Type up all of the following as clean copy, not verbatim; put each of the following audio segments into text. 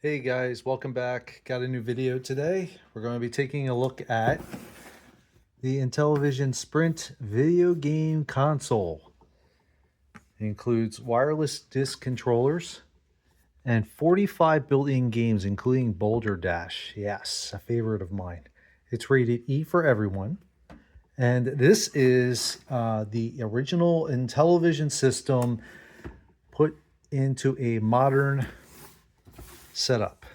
Hey guys, welcome back. Got a new video today. We're going to be taking a look at the Intellivision Sprint video game console. It includes wireless disc controllers and 45 built-in games, including Boulder Dash. Yes, a favorite of mine. It's rated E for everyone. And this is the original Intellivision system put into a modern setup.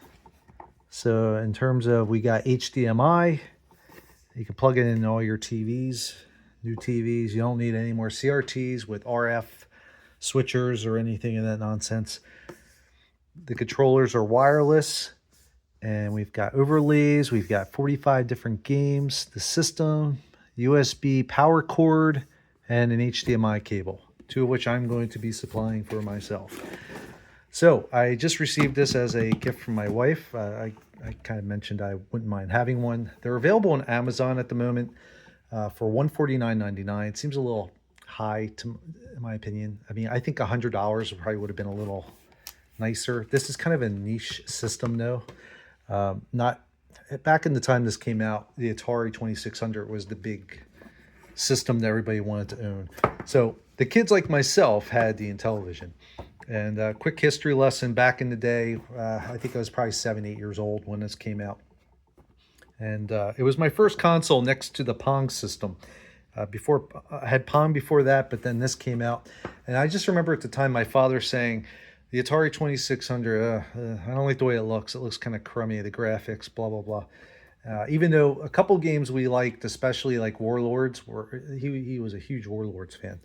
So in terms of, we got HDMI, you can plug it in all your TVs, new TVs. You don't need any more CRTs with RF switchers or anything of that nonsense. The controllers are wireless, and we've got overlays. We've got 45 different games, the system, USB power cord, and an HDMI cable, two of which I'm going to be supplying for myself. So I just received this as a gift from my wife. I kind of mentioned I wouldn't mind having one. They're available on Amazon at the moment for $149.99. It seems a little high, in my opinion. I mean, I think $100 probably would have been a little nicer. This is kind of a niche system, though. Not back in the time this came out, the Atari 2600 was the big system that everybody wanted to own. So the kids like myself had the Intellivision. And a quick history lesson: back in the day, I think I was probably 7, 8 years old when this came out. And it was my first console next to the Pong system. Before I had Pong before that, but then this came out. And I just remember at the time my father saying, the Atari 2600, I don't like the way it looks. It looks kind of crummy, the graphics, blah, blah, blah. Even though a couple games we liked, especially like Warlords, he was a huge Warlords fan.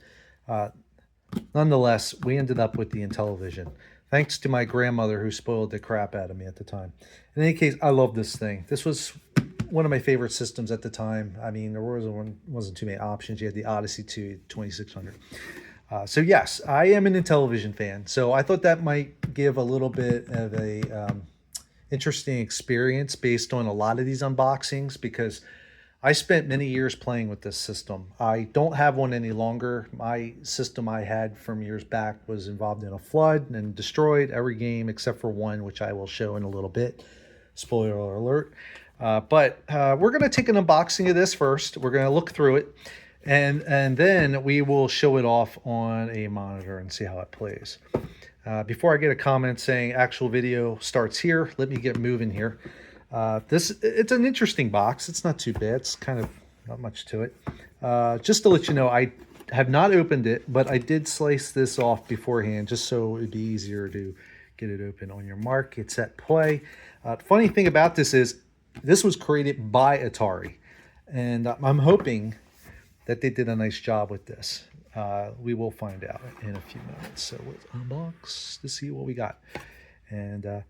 Nonetheless, we ended up with the Intellivision, thanks to my grandmother who spoiled the crap out of me at the time. In any case, I love this thing. This was one of my favorite systems at the time. I mean, there wasn't too many options. You had the Odyssey 2, 2600. So yes, I am an Intellivision fan. So I thought that might give a little bit of a interesting experience based on a lot of these unboxings, because I spent many years playing with this system. I don't have one any longer. My system I had from years back was involved in a flood and destroyed every game except for one, which I will show in a little bit. Spoiler alert. But we're going to take an unboxing of this first. We're going to look through it, and then we will show it off on a monitor and see how it plays. Before I get a comment saying actual video starts here, let me get moving here. It's an interesting box. It's not too bad. It's kind of not much to it. Just to let you know, I have not opened it, but I did slice this off beforehand just so it'd be easier to get it open. On your mark, get set, play. Funny thing about this is this was created by Atari, and I'm hoping that they did a nice job with this. We will find out in a few minutes. So let's unbox to see what we got. And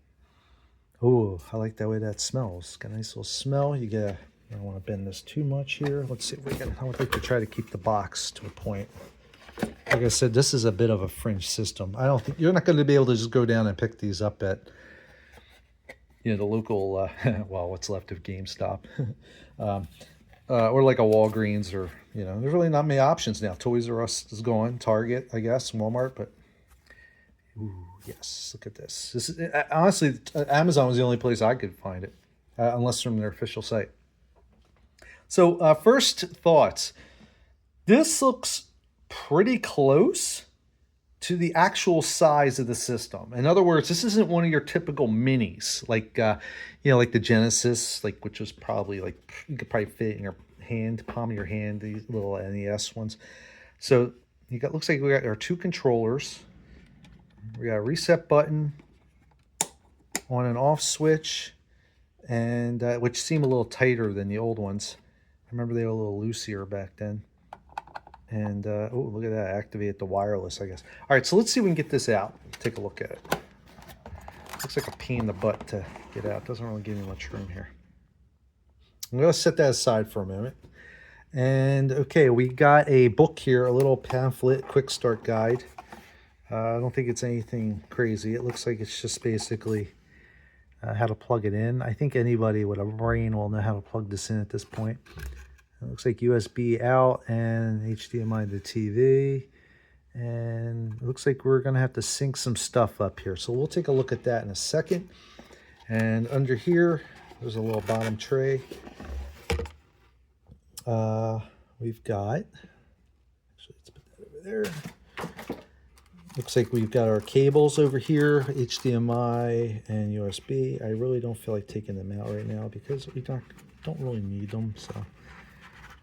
oh, I like that way that smells. Got a nice little smell. You get. I don't want to bend this too much here. Let's see if we can. I would like to try to keep the box to a point. Like I said, this is a bit of a fringe system. I don't think you're not going to be able to just go down and pick these up at, the local, well, what's left of GameStop, or like a Walgreens, or there's really not many options now. Toys R Us is gone, Target, I guess, Walmart, but. Ooh, yes, look at this. This is honestly, Amazon was the only place I could find it, unless from their official site. So first thoughts. This looks pretty close to the actual size of the system. In other words, this isn't one of your typical minis, like like the Genesis, which was probably you could probably fit in your hand, palm of your hand, these little NES ones. So looks like we got our two controllers. We got a reset button, on and off switch, and which seem a little tighter than the old ones. I remember they were a little loosier back then. And oh, look at that, activate the wireless, I guess. All right, so let's see if we can get this out. Take a look at it. Looks like a pain in the butt to get out. Doesn't really give me much room here. I'm going to set that aside for a moment. And okay, we got a book here, a little pamphlet, quick start guide. I don't think it's anything crazy. It looks like it's just basically how to plug it in. I think anybody with a brain will know how to plug this in at this point. It looks like USB out and HDMI to TV. And it looks like we're going to have to sync some stuff up here. So we'll take a look at that in a second. And under here, there's a little bottom tray. We've got, actually let's put that over there. Looks like we've got our cables over here, HDMI and USB. I really don't feel like taking them out right now because we don't really need them. So,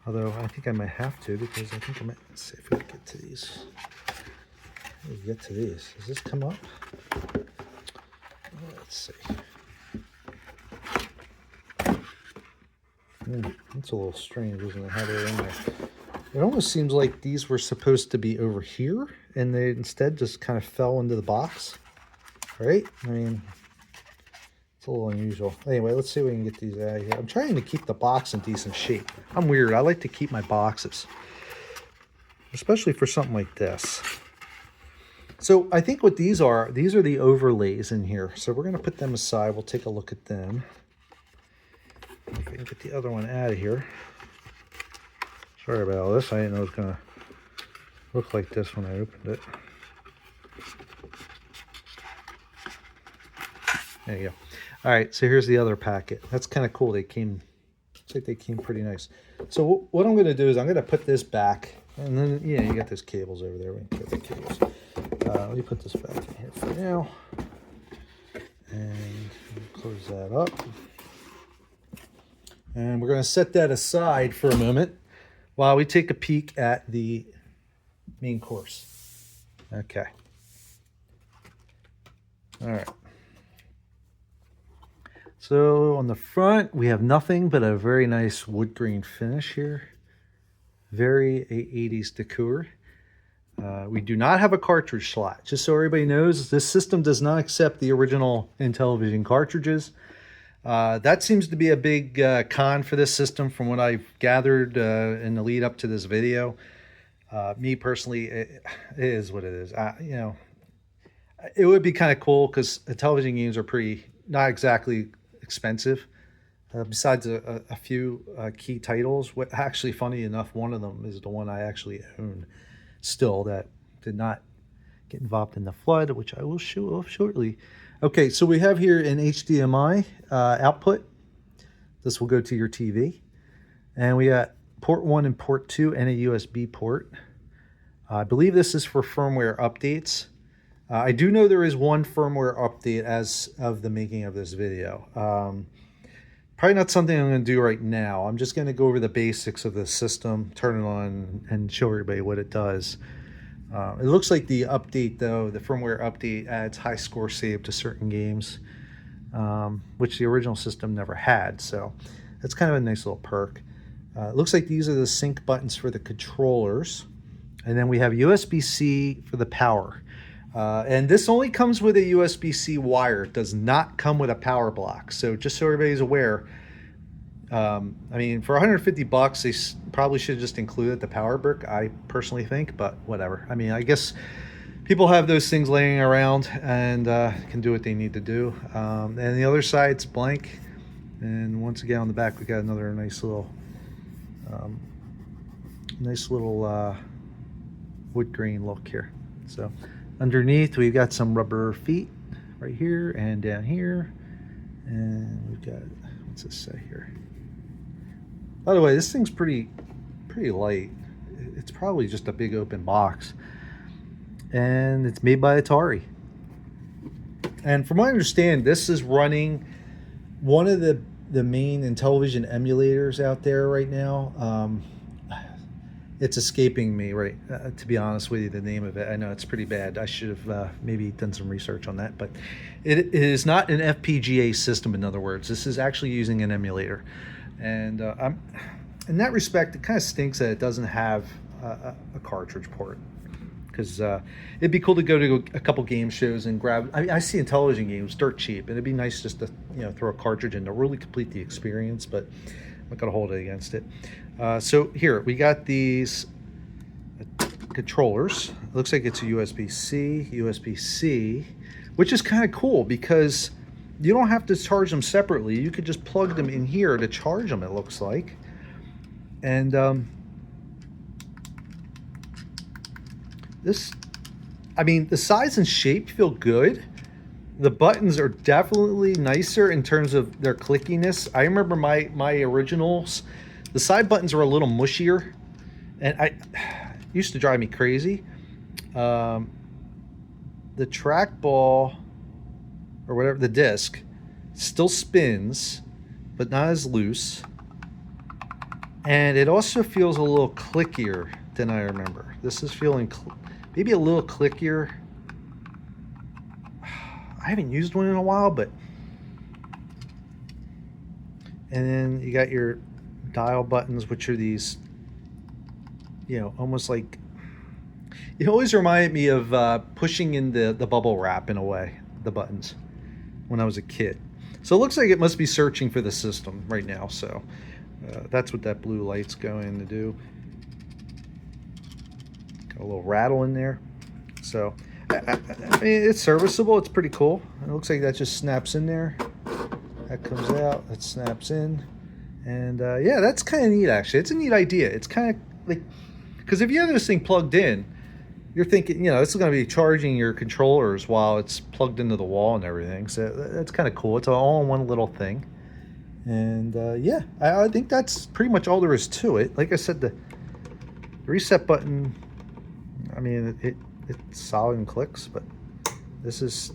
although I think I might have to because I think I might, let's see if we can get to these. Let me get to these. Does this come up? Let's see. That's a little strange, isn't it, how they're in there? It almost seems like these were supposed to be over here, and they instead just kind of fell into the box, right? I mean, it's a little unusual. Anyway, let's see if we can get these out of here. I'm trying to keep the box in decent shape. I'm weird. I like to keep my boxes, especially for something like this. So I think what these are the overlays in here. So we're going to put them aside. We'll take a look at them. If we can get the other one out of here. Sorry about all this. I didn't know it was going to look like this when I opened it. There you go. All right, so here's the other packet. That's kind of cool. They came, looks like they came pretty nice. So what I'm going to do is I'm going to put this back, and then yeah, you got those cables over there. We can get the cables. Let me put this back in here for now, and close that up. And we're going to set that aside for a moment while we take a peek at the main course. Okay. All right. So on the front, we have nothing but a very nice wood grain finish here. Very 80s decor. We do not have a cartridge slot. Just so everybody knows, this system does not accept the original Intellivision cartridges. That seems to be a big con for this system from what I've gathered in the lead up to this video. Me personally, it is what it is. You know, it would be kind of cool because the television games are pretty, not exactly expensive. Besides a few key titles. Actually, funny enough, one of them is the one I actually own still that did not get involved in the flood, which I will show off shortly. Okay, so we have here an HDMI output. This will go to your TV. And we got port 1 and port 2 and a USB port. I believe this is for firmware updates. I do know there is one firmware update as of the making of this video. Probably not something I'm going to do right now. I'm just going to go over the basics of the system, turn it on, and show everybody what it does. It looks like the update, though, the firmware update adds high score save to certain games, which the original system never had. So that's kind of a nice little perk. It looks like these are the sync buttons for the controllers. And then we have USB-C for the power. And this only comes with a USB-C wire. It does not come with a power block. So just so everybody's aware, I mean, for 150 bucks, they probably should have just included the power brick, I personally think, but whatever. I mean, I guess people have those things laying around and can do what they need to do. And the other side's blank. And once again, on the back, we got another nice little wood grain look here. So underneath, we've got some rubber feet right here and down here. And we've got, what's this say here? By the way, this thing's pretty light. It's probably just a big open box. And it's made by Atari. And from what I understand, this is running one of the main Intellivision emulators out there right now. It's escaping me, right? To be honest with you, the name of it. I know it's pretty bad. I should have maybe done some research on that. But it is not an FPGA system, in other words. This is actually using an emulator. And in that respect, it kind of stinks that it doesn't have a cartridge port. Because it'd be cool to go to a couple game shows and grab. I mean, I see Intellivision games dirt cheap, and it'd be nice just to throw a cartridge in to really complete the experience. But I'm not gonna hold it against it. So here we got these controllers. It looks like it's a USB-C, USB-C, which is kind of cool because you don't have to charge them separately. You could just plug them in here to charge them. It looks like, and this, I mean, the size and shape feel good. The buttons are definitely nicer in terms of their clickiness. I remember my originals, the side buttons were a little mushier, and I used to drive me crazy. Um, the trackball or whatever, the disc still spins, but not as loose. And it also feels a little clickier than I remember. This is feeling maybe a little clickier. I haven't used one in a while, but... And then you got your dial buttons, which are these, you know, almost like... It always reminded me of pushing in the bubble wrap in a way, the buttons, when I was a kid. So it looks like it must be searching for the system right now, so that's what that blue light's going to do. Got a little rattle in there. So, I mean, it's serviceable, it's pretty cool. It looks like that just snaps in there. That comes out, that snaps in. And yeah, that's kind of neat, actually. It's a neat idea. It's kind of like, because if you have this thing plugged in, you're thinking, you know, this is going to be charging your controllers while it's plugged into the wall and everything. So that's kind of cool. It's all in one little thing. And yeah, I think that's pretty much all there is to it. Like I said, the reset button, I mean, it's solid and clicks, but this is,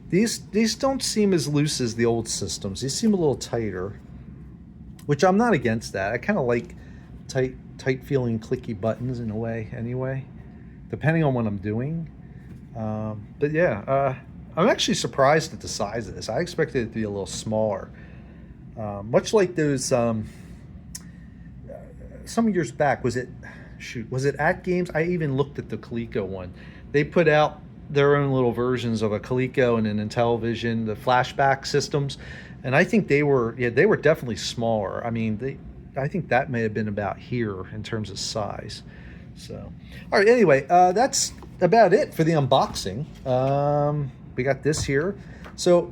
these don't seem as loose as the old systems. These seem a little tighter, which I'm not against that. I kind of like tight feeling clicky buttons in a way anyway, depending on what I'm doing. But yeah, I'm actually surprised at the size of this. I expected it to be a little smaller. Much like those, some years back, was it at Games? I even looked at the Coleco one. They put out their own little versions of a Coleco and an Intellivision, the flashback systems. And I think they were definitely smaller. I mean, I think that may have been about here in terms of size. So, all right, anyway, that's about it for the unboxing. We got this here. So,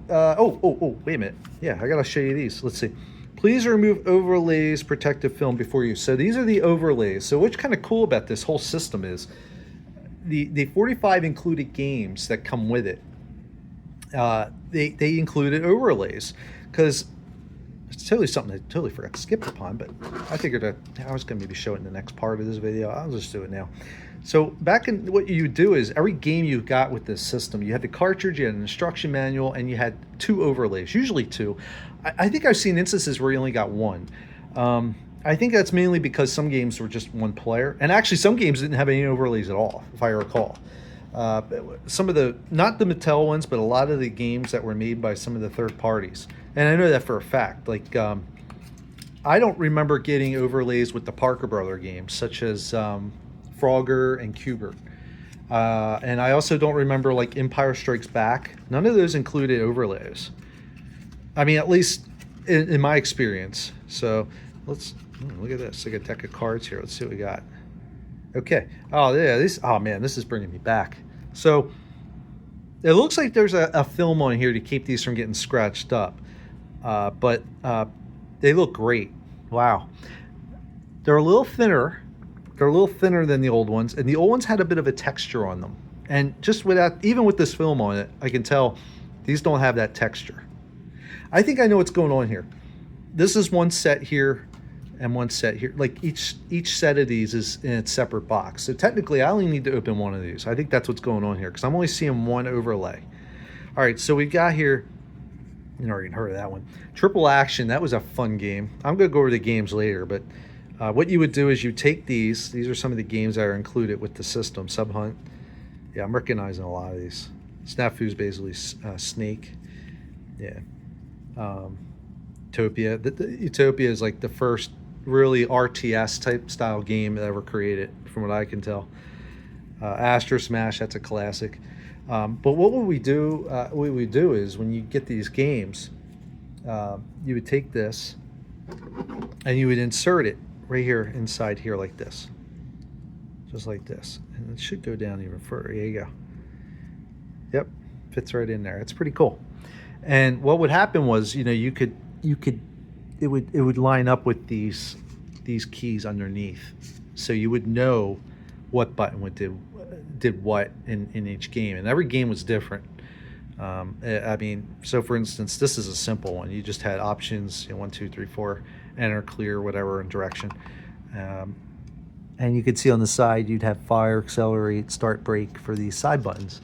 wait a minute. Yeah, I got to show you these. Let's see. Please remove overlays, protective film before use. So these are the overlays. So what's kind of cool about this whole system is the 45 included games that come with it. They included overlays because it's totally something I totally forgot to skip upon, but I figured I was going to maybe show it in the next part of this video. I'll just do it now. So back in, what you do is every game you got with this system, you had the cartridge, you had an instruction manual, and you had 2 overlays, usually 2. I think I've seen instances where you only got 1. I think that's mainly because some games were just 1 player, and actually some games didn't have any overlays at all, if I recall. Some of the, not the Mattel ones, but a lot of the games that were made by some of the third parties. And I know that for a fact. Like, I don't remember getting overlays with the Parker Brother games, such as Frogger and Cubert. And I also don't remember, like, Empire Strikes Back. None of those included overlays. I mean, at least in my experience. So let's look at this. Like a deck of cards here. Let's see what we got. Okay. Oh yeah. Oh man, this is bringing me back. So it looks like there's a film on here to keep these from getting scratched up. But they look great. Wow. They're a little thinner. They're a little thinner than the old ones, and the old ones had a bit of a texture on them. And just even with this film on it, I can tell these don't have that texture. I think I know what's going on here. This is one set here and one set here. Like each set of these is in its separate box. So technically I only need to open one of these. I think that's what's going on here because I'm only seeing one overlay. All right, so we've got here, you already heard of that one. Triple Action, that was a fun game. I'm gonna go over the games later, but what you would do is you take these are some of the games that are included with the system. Sub Hunt, yeah, I'm recognizing a lot of these. Snafu's basically Snake, yeah. Utopia. Utopia is like the first really RTS type style game ever created, from what I can tell. Astro Smash, that's a classic. But what would we do? What we do is when you get these games, you would take this and you would insert it right here inside here like this, just like this, and it should go down even further. There you go. Yep, fits right in there. It's pretty cool. And what would happen was, you know, it would line up with these keys underneath, so you would know what button did what in each game, and every game was different. I mean, so for instance, this is a simple one. You just had options, 1, 2, 3, 4, enter, clear, whatever in direction. Um, and you could see on the side, you'd have fire, accelerate, start, brake for these side buttons.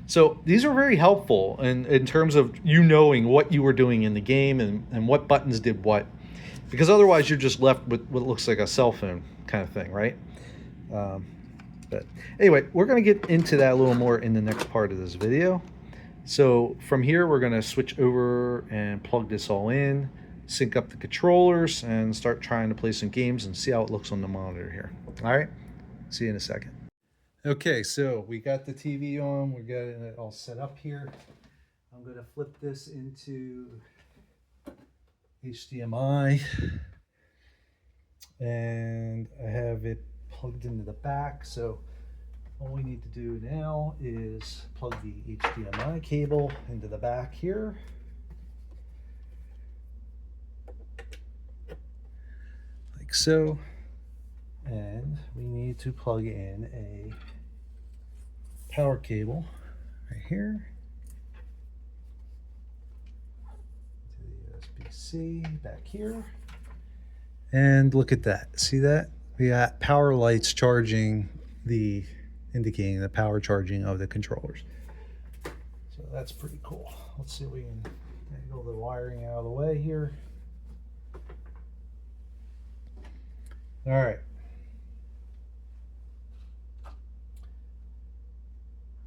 So these are very helpful in terms of you knowing what you were doing in the game and what buttons did what. Because otherwise you're just left with what looks like a cell phone kind of thing, right? But anyway, we're going to get into that a little more in the next part of this video. So from here, we're going to switch over and plug this all in, sync up the controllers, and start trying to play some games and see how it looks on the monitor here. All right, see you in a second. Okay, so we got the TV on. We got it all set up here. I'm going to flip this into HDMI, and I have it plugged into the back. So all we need to do now is plug the HDMI cable into the back here. Like so. And we need to plug in a power cable right here to the USB-C back here. And look at that. See that? We got power lights charging indicating the power charging of the controllers. So that's pretty cool. Let's see if we can get all the wiring out of the way here. All right.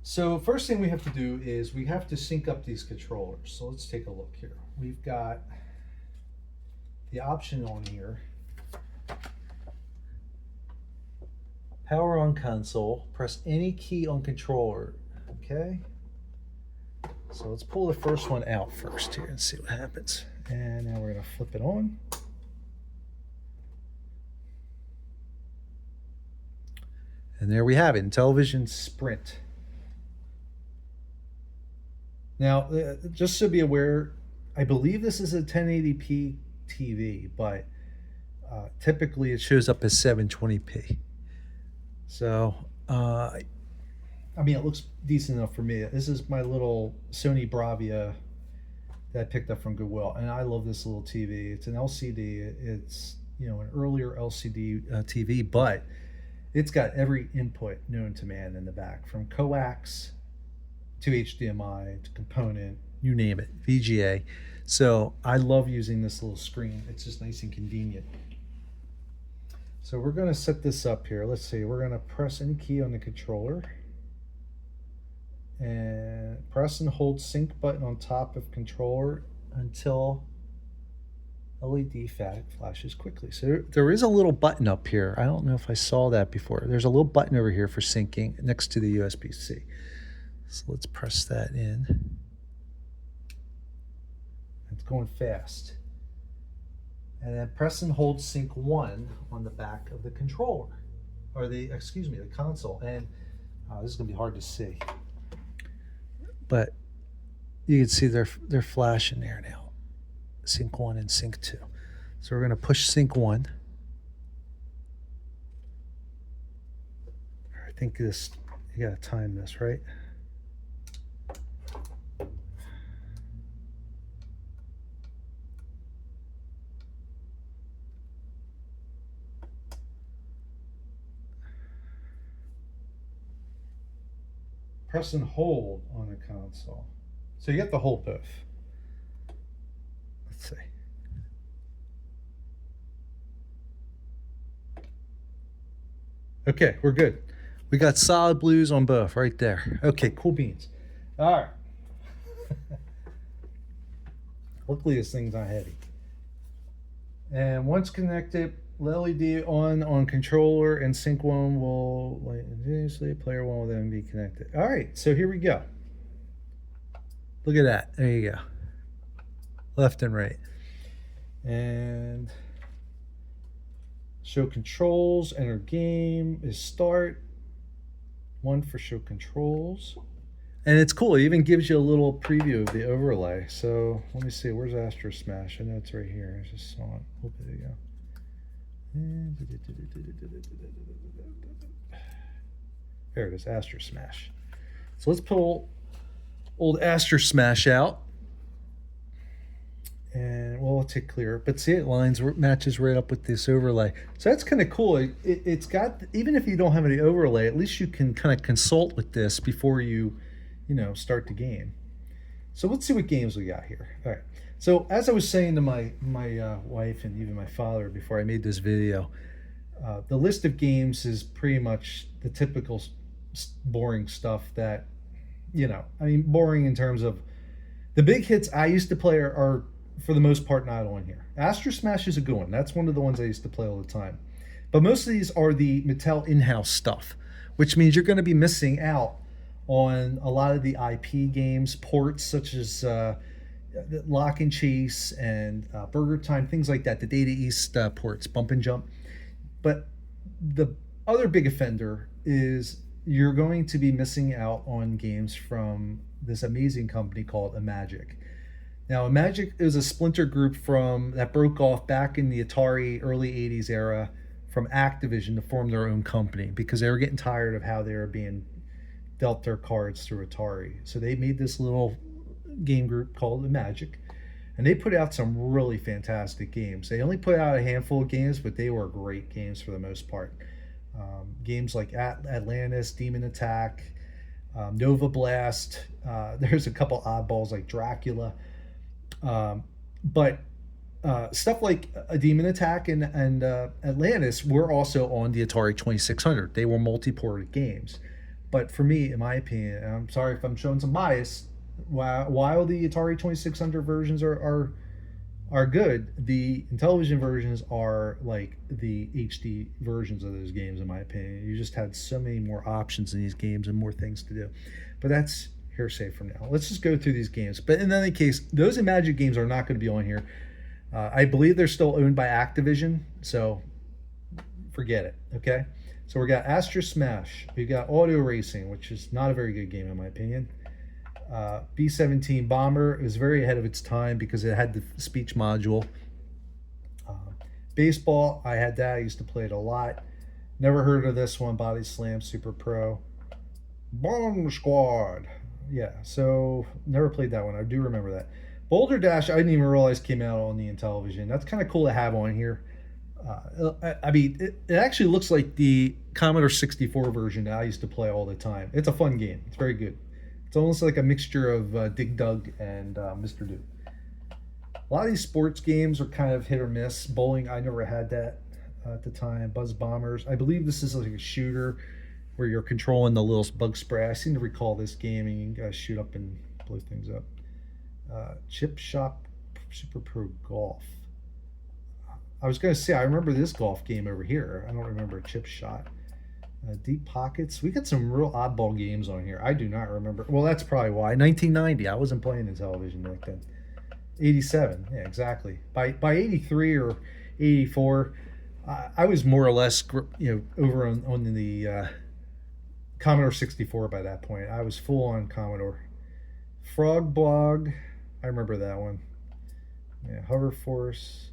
So first thing we have to do is we have to sync up these controllers. So let's take a look here. We've got the option on here. Power on console, press any key on controller, okay? So let's pull the first one out first here and see what happens. And now we're gonna flip it on. And there we have it, Intellivision Sprint. Now, just to be aware, I believe this is a 1080p TV, but typically it shows up as 720p. So, I mean, it looks decent enough for me. This is my little Sony Bravia that I picked up from Goodwill, and I love this little TV. It's an LCD. It's, an earlier LCD TV, but it's got every input known to man in the back, from coax to HDMI to component, you name it, VGA. So I love using this little screen. It's just nice and convenient. So we're going to set this up here. Let's see, we're going to press any key on the controller and press and hold sync button on top of controller until LED flashes quickly. So there is a little button up here. I don't know if I saw that before. There's a little button over here for syncing next to the USB-C. So let's press that in. It's going fast. And then press and hold sync 1 on the back of the controller, or the console. And this is going to be hard to see, but you can see they're flashing there now. Sync 1 and sync 2. So we're going to push sync 1. I think you got to time this, right? Press and hold on the console. So you have to hold both. Let's see. Okay, we're good. We got solid blues on both right there. Okay, cool beans. All right. Luckily this thing's not heavy. And once connected, LED on controller, and sync 1 will continuously, player 1 will then be connected. All right, so here we go. Look at that. There you go. Left and right. And show controls, enter game is start. 1 for show controls. And it's cool. It even gives you a little preview of the overlay. So let me see. Where's Astro Smash? I know it's right here. I just saw it a little bit ago. There it is, Astro Smash. So let's pull old Astor Smash out. And well, let's hit clear. But see, it matches right up with this overlay. So that's kind of cool. It's got, even if you don't have any overlay, at least you can kind of consult with this before you start the game. So let's see what games we got here. All right. So as I was saying to my wife and even my father before I made this video, the list of games is pretty much the typical boring stuff that, boring in terms of the big hits I used to play are for the most part not on here. Astor Smash is a good one. That's one of the ones I used to play all the time. But most of these are the Mattel in-house stuff, which means you're going to be missing out on a lot of the IP games, ports such as Lock and Chase and Burger Time, things like that, the Data East ports, Bump and Jump. But the other big offender is you're going to be missing out on games from this amazing company called Imagic. Now, Imagic is a splinter group that broke off back in the Atari early 80s era from Activision to form their own company because they were getting tired of how they were being dealt their cards through Atari. So they made this little game group called Imagic, and they put out some really fantastic games. They only put out a handful of games, but they were great games for the most part. Games like Atlantis, Demon Attack, Nova Blast. There's a couple oddballs like Dracula. But stuff like a Demon Attack and Atlantis were also on the Atari 2600. They were multi-ported games. But for me, in my opinion, and I'm sorry if I'm showing some bias, while the Atari 2600 versions are good, the Intellivision versions are like the HD versions of those games, in my opinion. You just had so many more options in these games and more things to do. But that's hearsay from now. Let's just go through these games. But in any case, those Imagic games are not going to be on here. I believe they're still owned by Activision, so forget it, okay? So we got Astor Smash. We got Auto Racing, which is not a very good game in my opinion. B-17 Bomber is very ahead of its time because it had the speech module. Baseball, I had that. I used to play it a lot. Never heard of this one. Body Slam Super Pro. Bomb Squad. Yeah, so never played that one. I do remember that. Boulder Dash, I didn't even realize came out on the Intellivision. That's kind of cool to have on here. I mean, it actually looks like the Commodore 64 version that I used to play all the time. It's a fun game. It's very good. It's almost like a mixture of Dig Dug and Mr. Do. A lot of these sports games are kind of hit or miss. Bowling, I never had that at the time. Buzz Bombers. I believe this is like a shooter where you're controlling the little bug spray. I seem to recall this game, and you guys shoot up and blow things up. Chip Shop Super Pro Golf. I was going to say, I remember this golf game over here. I don't remember a Chip Shot. Deep Pockets. We got some real oddball games on here. I do not remember. Well, that's probably why. 1990. I wasn't playing Intellivision back then. 87. Yeah, exactly. By 83 or 84, I was more or less, over on the Commodore 64 by that point. I was full on Commodore. Frog Blog. I remember that one. Yeah, Hover Force.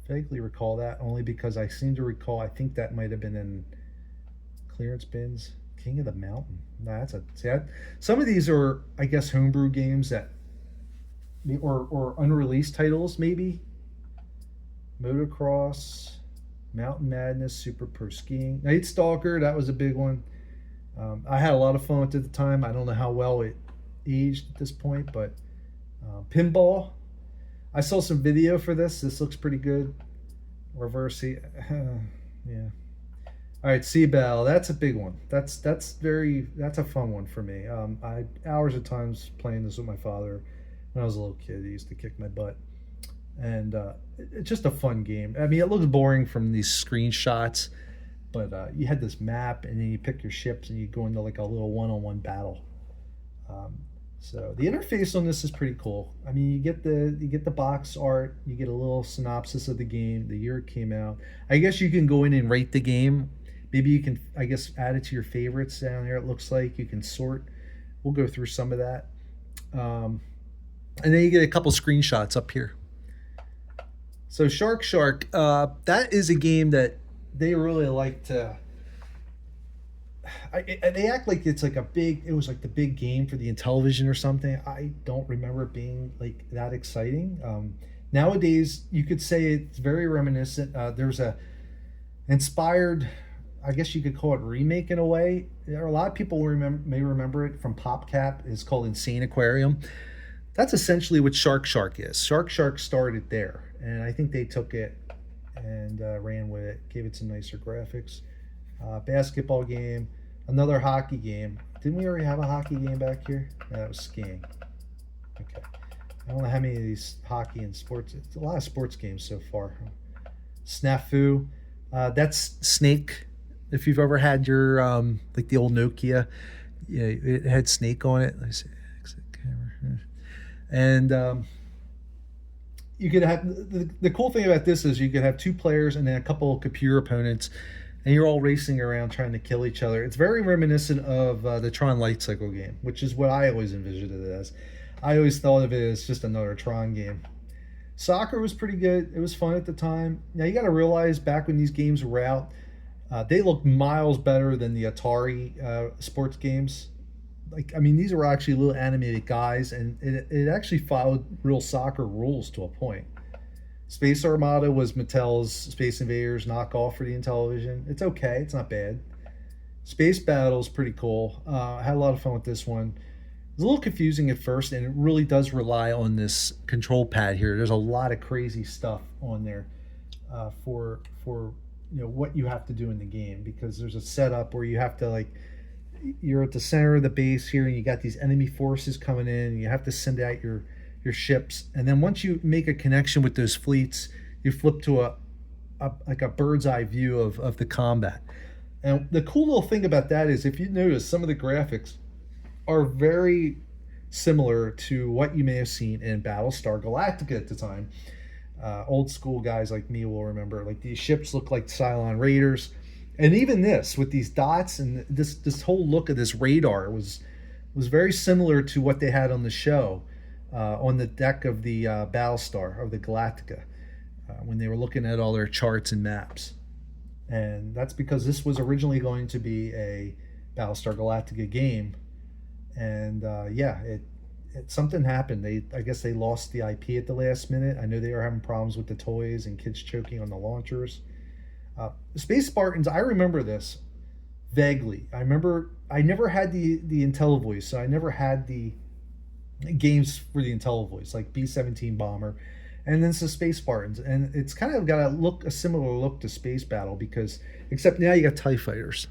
Vaguely recall that only because I seem to recall, I think that might have been in Clearance Bins. King of the Mountain. Nah, some of these are, I guess, homebrew games that, or unreleased titles maybe. Motocross, Mountain Madness, Super Pro Skiing, Night Stalker. That was a big one. I had a lot of fun with it at the time. I don't know how well it aged at this point, but Pinball. I saw some video for this. This looks pretty good. Reverse yeah. All right, Seabell. That's a big one. That's a fun one for me. I hours of times playing this with my father when I was a little kid. He used to kick my butt, and it's just a fun game. I mean, it looks boring from these screenshots, but you had this map, and then you pick your ships, and you go into like a little one-on-one battle. So the interface on this is pretty cool. I mean, you get the box art, you get a little synopsis of the game, the year it came out. I guess you can go in and rate the game. Maybe you can, I guess, add it to your favorites down here. It looks like you can sort. We'll go through some of that. And then you get a couple screenshots up here. So Shark, that is a game that they really like to they act like it's like it was like the big game for the Intellivision or something. I don't remember it being like that exciting. Nowadays, you could say it's very reminiscent. There's a inspired, I guess you could call it remake in a way. There are a lot of people may remember it from PopCap. It's called Insane Aquarium. That's essentially what Shark is. Shark started there, and I think they took it and ran with it, gave it some nicer graphics. Basketball game, another hockey game. Didn't we already have a hockey game back here? No, that was skiing. Okay. I don't know how many of these hockey and sports. It's a lot of sports games so far. Snafu. That's Snake. If you've ever had your like the old Nokia, yeah, it had Snake on it. Let's see, exit camera. And you could have the cool thing about this is you could have two players and then a couple of computer opponents, and you're all racing around trying to kill each other. It's very reminiscent of the Tron Light Cycle game, which is what I always envisioned it as. I always thought of it as just another Tron game. Soccer was pretty good. It was fun at the time. Now you got to realize back when these games were out, they looked miles better than the Atari sports games. Like, I mean, these were actually little animated guys, and it actually followed real soccer rules to a point. Space Armada was Mattel's Space Invaders knockoff for the Intellivision. It's okay. It's not bad. Space Battle's pretty cool. I had a lot of fun with this one. It's a little confusing at first, and it really does rely on this control pad here. There's a lot of crazy stuff on there for what you have to do in the game, because there's a setup where you have to, like, you're at the center of the base here, and you got these enemy forces coming in, and you have to send out your ships, and then once you make a connection with those fleets, you flip to a like a bird's eye view of the combat. And the cool little thing about that is, if you notice, some of the graphics are very similar to what you may have seen in Battlestar Galactica at the time. Old school guys like me will remember, like, these ships look like Cylon Raiders. And even this, with these dots and this whole look of this radar was very similar to what they had on the show, on the deck of the Battlestar, of the Galactica, when they were looking at all their charts and maps. And that's because this was originally going to be a Battlestar Galactica game. And something happened. I guess they lost the IP at the last minute. I know they were having problems with the toys and kids choking on the launchers. Space Spartans, I remember this vaguely. I remember I never had the Intellivoice, so I never had the games for the Intellivoice, like B-17 Bomber, and then some Space Spartans. And it's kind of got a similar look to Space Battle, because except now you got TIE fighters.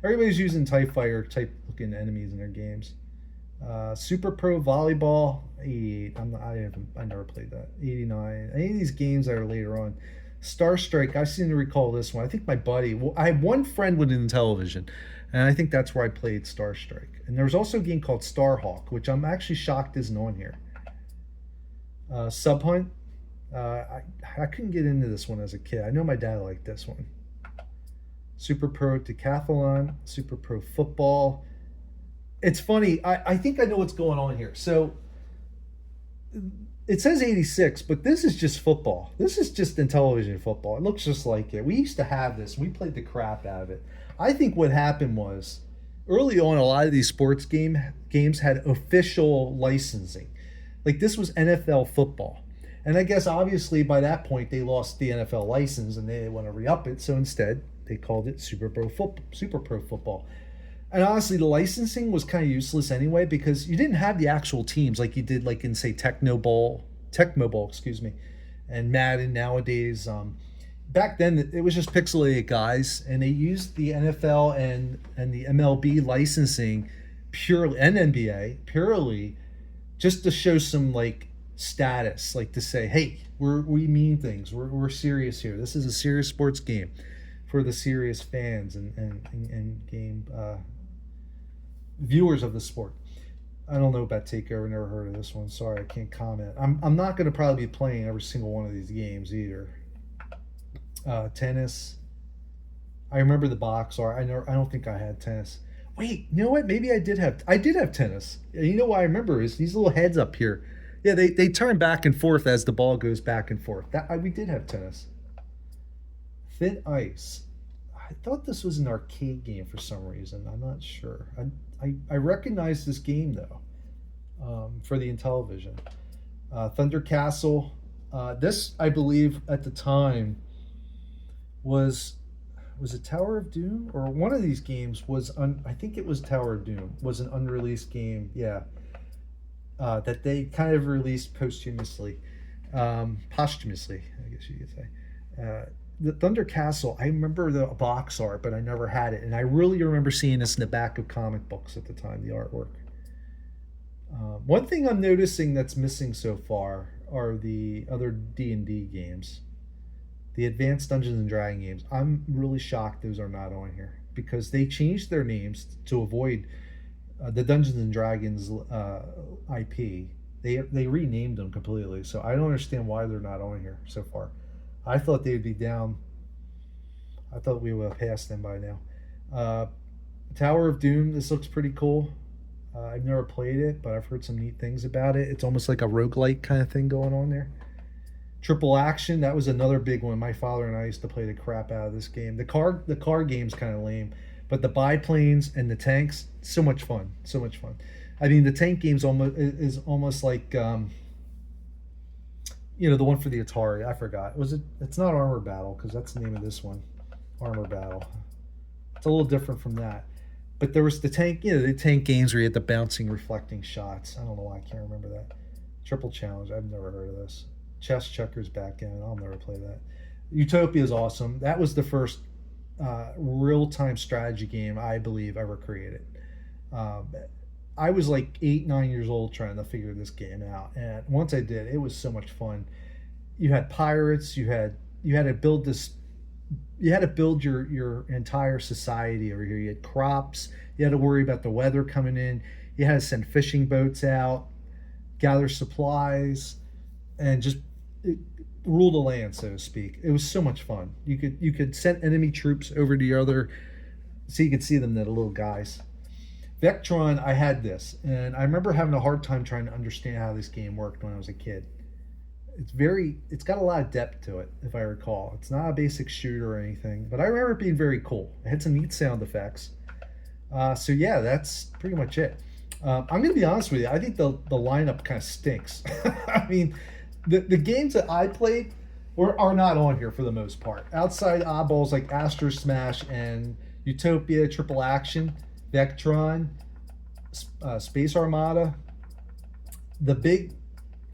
Everybody's using TIE fighter type looking enemies in their games. Super Pro Volleyball, 88. I never played that. 89. Any of these games that are later on. Star Strike, I seem to recall this one. I think my buddy, I had one friend with an Intellivision, and I think that's where I played Star Strike. And there was also a game called Starhawk, which I'm actually shocked isn't on here. Sub Hunt, I couldn't get into this one as a kid. I know my dad liked this one. Super Pro Decathlon, Super Pro Football. It's funny, I think I know what's going on here. So it says 86, but this is just football. This is just Intellivision football. It looks just like it. We used to have this. We played the crap out of it. I think what happened was, early on, a lot of these sports games had official licensing. Like, this was NFL football. And I guess, obviously, by that point, they lost the NFL license and they didn't want to re-up it. So instead, they called it Super Pro Football. And honestly, the licensing was kind of useless anyway, because you didn't have the actual teams like you did, like in, say, Tecmo Bowl, and Madden nowadays. Back then, it was just pixelated guys, and they used the NFL and the MLB licensing purely, and NBA purely, just to show some, like, status, like to say, hey, we mean things. We're serious here. This is a serious sports game for the serious fans and game viewers of the sport. I don't know about Takeover. Never heard of this one. Sorry, I can't comment. I'm not going to probably be playing every single one of these games either. Tennis. I remember the box art. I don't think I had tennis. Wait, you know what? Maybe I did have tennis. You know what I remember is these little heads up here. Yeah, they turn back and forth as the ball goes back and forth. We did have tennis. Thin Ice. I thought this was an arcade game for some reason. I'm not sure. I recognize this game though, for the Intellivision. Thunder Castle. This, I believe, at the time was it Tower of Doom, or one of these games was I think it was Tower of Doom was an unreleased game. Yeah, that they kind of released posthumously, posthumously, I guess you could say. The Thunder Castle, I remember the box art, but I never had it, and I really remember seeing this in the back of comic books at the time. The artwork. One thing I'm noticing that's missing so far are the other D&D games, the Advanced Dungeons and Dragons games. I'm really shocked those are not on here because they changed their names to avoid the Dungeons and Dragons IP. They renamed them completely, so I don't understand why they're not on here so far. I thought they'd be down. I thought we would have passed them by now. Tower of Doom. This looks pretty cool. I've never played it, but I've heard some neat things about it. It's almost like a roguelike kind of thing going on there. Triple Action, that was another big one. My father and I used to play the crap out of this game. The car game's kind of lame, but the biplanes and the tanks, so much fun. So much fun. I mean, the tank game's almost like the one for the Atari. I forgot. It's not Armor Battle, because that's the name of this one. Armor Battle. It's a little different from that. But there was the tank games where you had the bouncing, reflecting shots. I don't know why I can't remember that. Triple Challenge, I've never heard of this. Chess Checkers Backgammon, I'll never play that. Utopia is awesome. That was the first real-time strategy game I believe ever created. I was like 8-9 years old trying to figure this game out, and once I did, it was so much fun. You had pirates. You had to build this. You had to build your entire society over here. You had crops. You had to worry about the weather coming in. You had to send fishing boats out, gather supplies, and just rule the land, so to speak. It was so much fun. You could send enemy troops over to your other, so you could see them, the little guys. Vectron, I had this, and I remember having a hard time trying to understand how this game worked when I was a kid. It's got a lot of depth to it, if I recall. It's not a basic shooter or anything, but I remember it being very cool. It had some neat sound effects. So yeah, that's pretty much it. I'm going to be honest with you. I think the lineup kind of stinks. I mean, the games that I played are not on here for the most part. Outside oddballs like Astro Smash and Utopia, Triple Action, Vectron, Space Armada, the big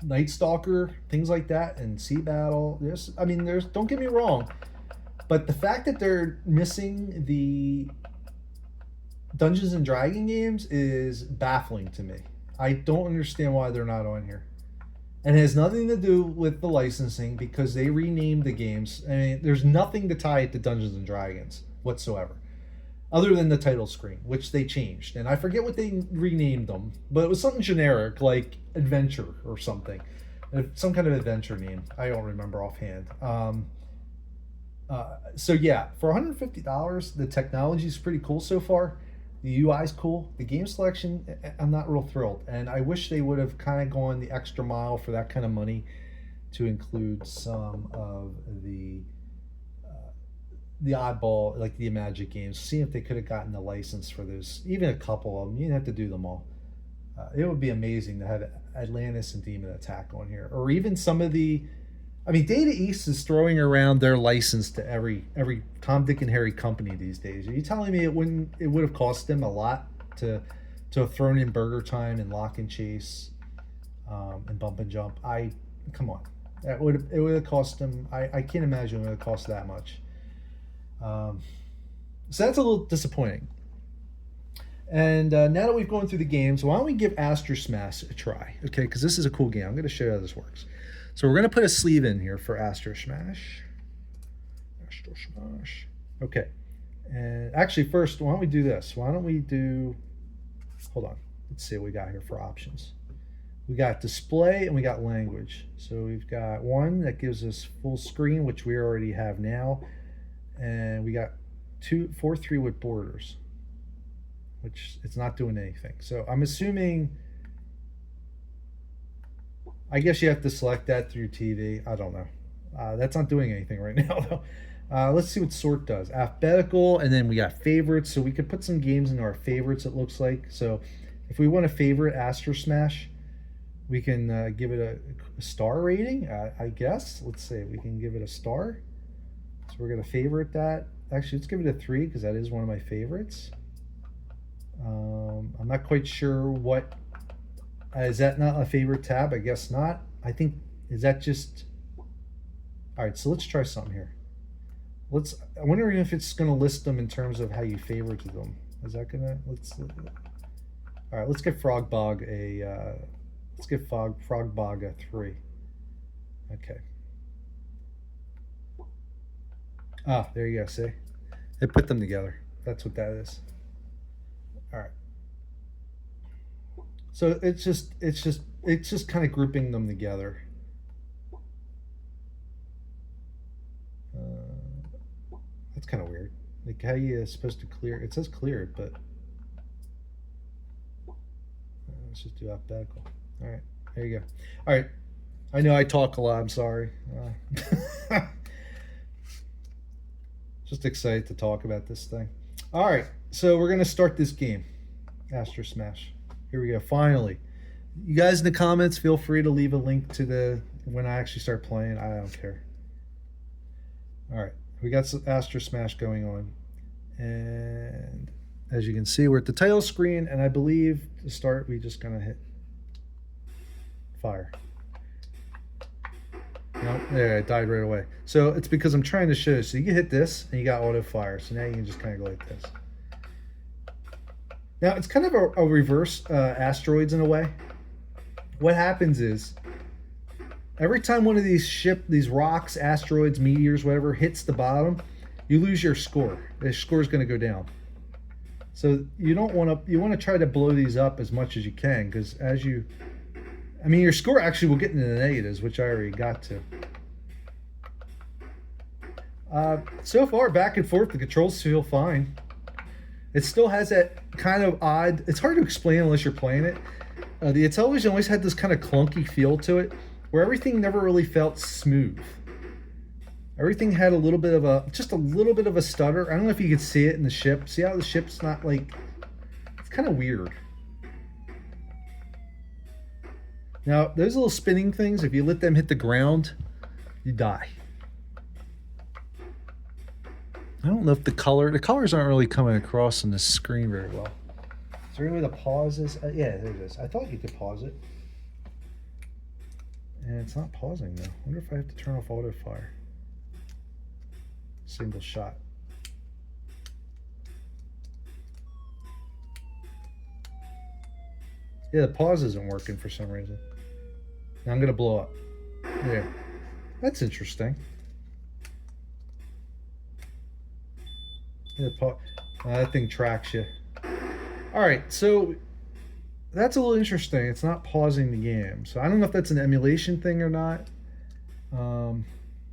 Night Stalker, things like that, and Sea Battle. There's don't get me wrong, but the fact that they're missing the Dungeons and Dragons games is baffling to me. I don't understand why they're not on here. And it has nothing to do with the licensing, because they renamed the games. I mean, there's nothing to tie it to Dungeons and Dragons whatsoever, other than the title screen, which they changed. And I forget what they renamed them, but it was something generic, like Adventure or something. Some kind of adventure name. I don't remember offhand. So yeah, for $150, the technology is pretty cool so far. The UI is cool. The game selection, I'm not real thrilled. And I wish they would have kind of gone the extra mile for that kind of money to include some of the oddball, like the Magic games. See if they could have gotten the license for those, even a couple of them. You didn't have to do them all. It would be amazing to have Atlantis and Demon Attack on here, or even some of the. I mean, Data East is throwing around their license to every Tom, Dick, and Harry company these days. Are you telling me it would have cost them a lot to have thrown in Burger Time and Lock and Chase, and Bump and Jump? Come on, it would have cost them. I can't imagine it would have cost that much. So that's a little disappointing. And now that we've gone through the games, why don't we give Astro Smash a try? Okay, because this is a cool game. I'm going to show you how this works. So we're going to put a sleeve in here for Astro Smash. Astro Smash. Okay. And actually, first, why don't we do this? Why don't we do... Hold on. Let's see what we got here for options. We got display and we got language. So we've got one that gives us full screen, which we already have now. And we got 4:3 with borders, which it's not doing anything. So I'm assuming... I guess you have to select that through TV. I don't know. That's not doing anything right now, though. Let's see what sort does. Alphabetical, and then we got favorites. So we could put some games into our favorites, it looks like. So if we want a favorite Astro Smash, we can give it a star rating, I guess. Let's say we can give it a star. So we're going to favorite that. Actually, let's give it a 3 because that is one of my favorites. I'm not quite sure what... is that not a favorite tab? I guess not. I think... Is that just... All right, so let's try something here. I wonder if it's going to list them in terms of how you favorited them. Is that going to... All right, let's get Frogbog a... let's give Frogbog a 3. Okay. Ah, there you go. See, it put them together. That's what that is. All right. So it's just kind of grouping them together. That's kind of weird. Like how you supposed to clear? It says clear it, but let's just do alphabetical. All right, there you go. All right, I know I talk a lot. I'm sorry. Just excited to talk about this thing. All right, so we're gonna start this game, Astro Smash. Here we go. Finally, you guys in the comments, feel free to leave a link to when I actually start playing. I don't care. All right, we got some Astro Smash going on, and as you can see, we're at the title screen, and I believe to start, we just gonna hit fire. No, there, it died right away. So it's because I'm trying to show you. So you can hit this, and you got auto fire. So now you can just kind of go like this. Now it's kind of a reverse asteroids in a way. What happens is every time one of these rocks, asteroids, meteors, whatever, hits the bottom, you lose your score. The score is going to go down. So you don't want to. You want to try to blow these up as much as you can, because I mean, your score actually will get into the negatives, which I already got to. So far, back and forth, the controls feel fine. It still has that kind of odd... It's hard to explain unless you're playing it. The Intellivision always had this kind of clunky feel to it, where everything never really felt smooth. Everything had a little bit of just a little bit of a stutter. I don't know if you could see it in the ship. See how the ship's not like... It's kind of weird. Now, those little spinning things, if you let them hit the ground, you die. I don't know if the colors aren't really coming across on the screen very well. Is there any way to pause this? Yeah, there it is. I thought you could pause it. And it's not pausing though. I wonder if I have to turn off auto fire. Single shot. Yeah, the pause isn't working for some reason. Now I'm going to blow up. Yeah. That's interesting. Yeah, that thing tracks you. Alright, so that's a little interesting. It's not pausing the game. So I don't know if that's an emulation thing or not.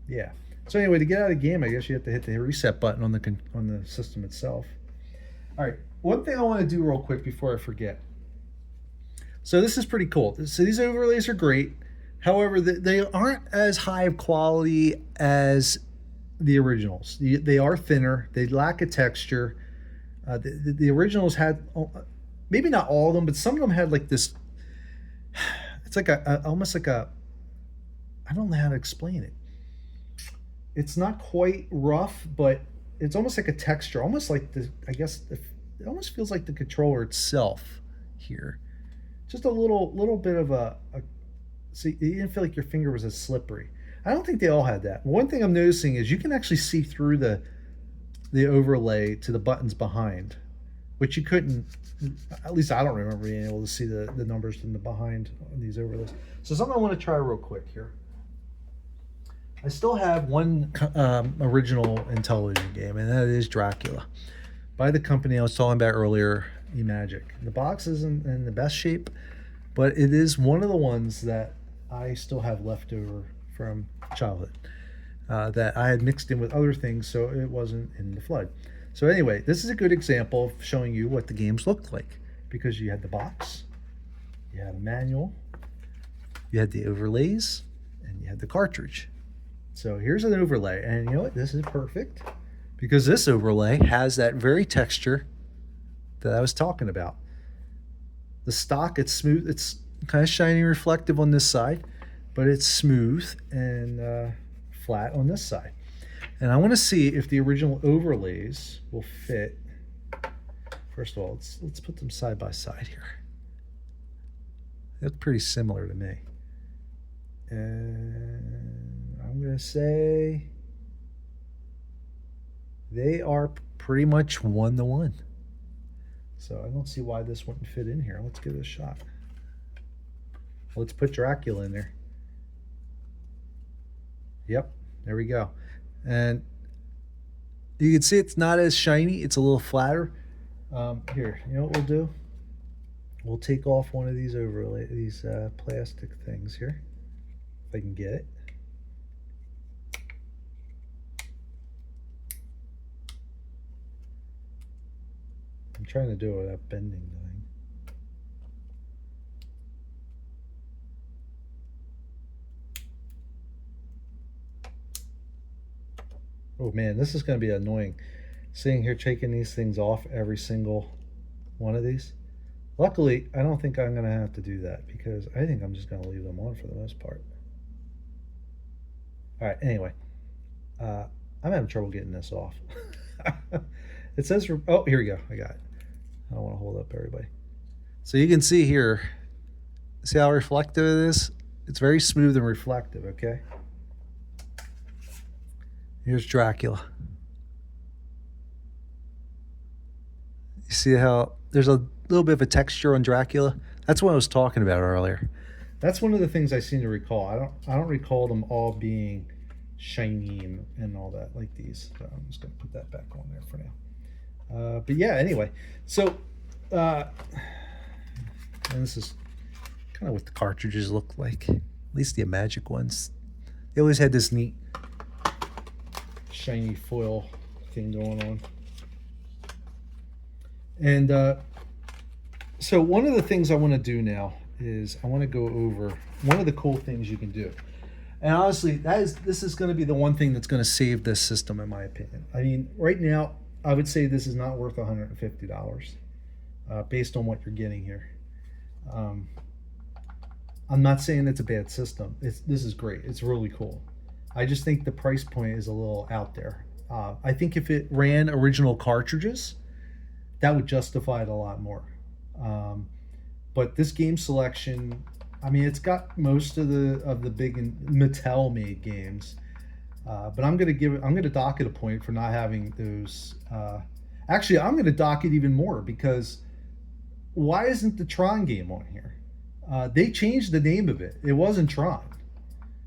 Yeah. So anyway, to get out of the game, I guess you have to hit the reset button on the system itself. Alright, one thing I want to do real quick before I forget. So this is pretty cool. So these overlays are great. However, they aren't as high of quality as the originals. They are thinner. They lack a texture. The originals had, maybe not all of them, but some of them had like this, it's like almost like a, I don't know how to explain it. It's not quite rough, but it's almost like a texture, almost like I guess, it almost feels like the controller itself here. Just a little bit of so you didn't feel like your finger was as slippery. I don't think they all had that. One thing I'm noticing is you can actually see through the overlay to the buttons behind, which you couldn't, at least I don't remember being able to see the numbers in the behind on these overlays. So something I want to try real quick here. I still have one original Intellivision game, and that is Dracula, by the company I was talking about earlier, eMagic. The box isn't in the best shape, but it is one of the ones that I still have left over from childhood that I had mixed in with other things, so it wasn't in the flood. So anyway, this is a good example of showing you what the games looked like, because you had the box, you had a manual, you had the overlays, and you had the cartridge. So here's an overlay, and you know what? This is perfect because this overlay has that very texture that I was talking about. The stock, it's smooth. It's kind of shiny, reflective on this side, but it's smooth and flat on this side. And I want to see if the original overlays will fit. First of all, let's put them side by side here. That's pretty similar to me. And I'm going to say they are pretty much 1-to-1. So I don't see why this wouldn't fit in here. Let's give it a shot. Let's put Dracula in there. Yep, there we go. And you can see it's not as shiny. It's a little flatter. Here, you know what we'll do? We'll take off one of these overlay, these plastic things here, if I can get it. I'm trying to do it without bending the thing. Oh man, this is going to be annoying. Sitting here taking these things off every single one of these. Luckily, I don't think I'm going to have to do that because I think I'm just going to leave them on for the most part. All right, anyway, I'm having trouble getting this off. It says, oh, here we go. I got it. I don't want to hold up everybody. So you can see here, see how reflective it is? It's very smooth and reflective, okay? Here's Dracula. You see how there's a little bit of a texture on Dracula? That's what I was talking about earlier. That's one of the things I seem to recall. I don't recall them all being shiny and all that like these. So I'm just going to put that back on there for now. But yeah, anyway. So, and this is kind of what the cartridges look like. At least the Magic ones. They always had this neat shiny foil thing going on. And so one of the things I want to do now is I want to go over one of the cool things you can do. And honestly, this is going to be the one thing that's going to save this system, in my opinion. I mean, right now, I would say this is not worth $150 based on what you're getting here. I'm not saying it's a bad system. This is great. It's really cool. I just think the price point is a little out there. I think if it ran original cartridges, that would justify it a lot more. But this game selection, I mean, it's got most of the big Mattel made games. But I'm gonna dock it a point for not having those. Actually, I'm gonna dock it even more because why isn't the Tron game on here? They changed the name of it. It wasn't Tron.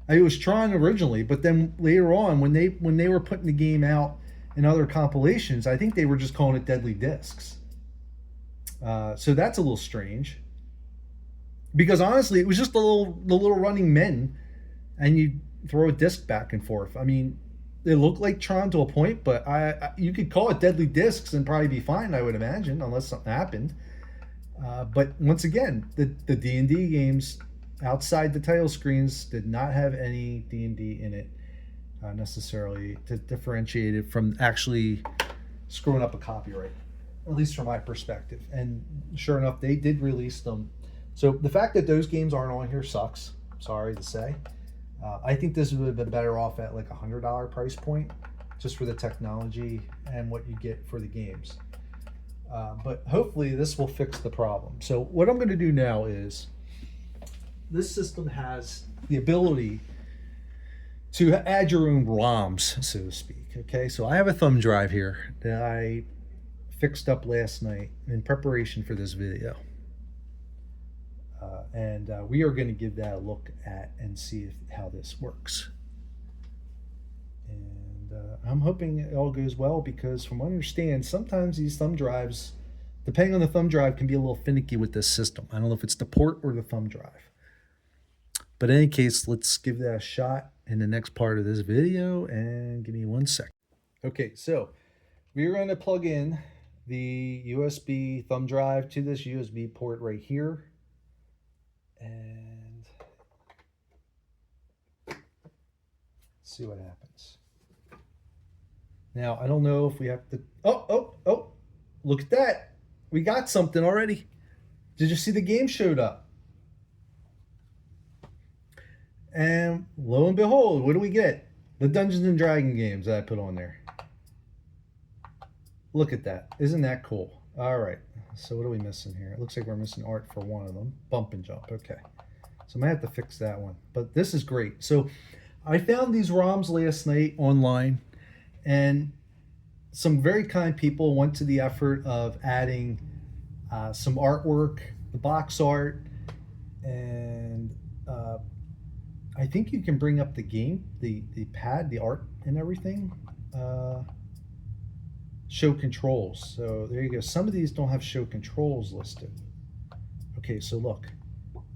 It was Tron originally, but then later on, when they were putting the game out in other compilations, I think they were just calling it Deadly Discs. So that's a little strange. Because honestly, it was just the little running men, and you throw a disc back and forth. I mean, they look like Tron to a point, but you could call it Deadly Discs and probably be fine, I would imagine, unless something happened. But once again, the D&D games outside the title screens did not have any D&D in it necessarily to differentiate it from actually screwing up a copyright, at least from my perspective. And sure enough, they did release them. So the fact that those games aren't on here sucks, sorry to say. I think this would have been better off at like $100 price point just for the technology and what you get for the games. But hopefully this will fix the problem. So what I'm going to do now is, this system has the ability to add your own ROMs, so to speak. Okay, so I have a thumb drive here that I fixed up last night in preparation for this video. And we are going to give that a look at and see how this works. And I'm hoping it all goes well, because from what I understand, sometimes these thumb drives, depending on the thumb drive, can be a little finicky with this system. I don't know if it's the port or the thumb drive. But in any case, let's give that a shot in the next part of this video, and give me 1 second. Okay, so we're going to plug in the USB thumb drive to this USB port right here. And Let's see what happens. Now, I don't know if we have to... Oh! Look at that. We got something already. Did you see the game showed up? And lo and behold, what do we get? The Dungeons and Dragons games that I put on there. Look at that. Isn't that cool? All right. So what are we missing here? It looks like we're missing art for one of them. Bump and jump. Okay. So I might have to fix that one. But this is great. So I found these ROMs last night online, and some very kind people went to the effort of adding some artwork, the box art, and I think you can bring up the game, the pad, the art and everything. Show controls. So there you go. Some of these don't have show controls listed. Okay, so look.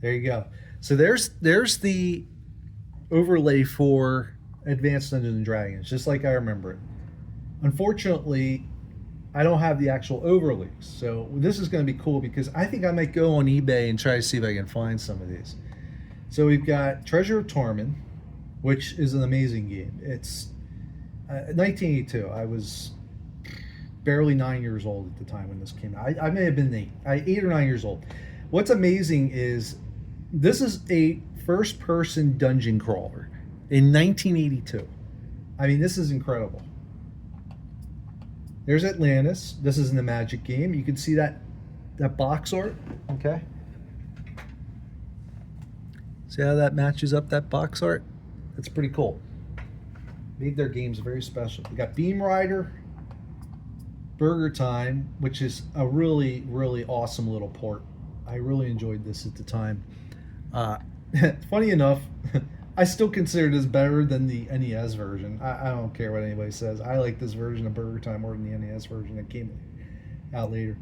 There you go. So there's the overlay for Advanced Dungeons and Dragons, just like I remember it. Unfortunately, I don't have the actual overlays. So this is going to be cool because I think I might go on eBay and try to see if I can find some of these. So we've got Treasure of Torment, which is an amazing game. It's 1982. I was barely 9 years old at the time when this came out. I may have been 8 or 9 years old. What's amazing is this is a first-person dungeon crawler in 1982. I mean, this is incredible. There's Atlantis. This is in the Magic game. You can see that box art, okay? See how that matches up, that box art? That's pretty cool. Made their games very special. We got Beam Rider, Burger Time, which is a really, really awesome little port. I really enjoyed this at the time. Funny enough, I still consider this better than the NES version. I don't care what anybody says. I like this version of Burger Time more than the NES version that came out later.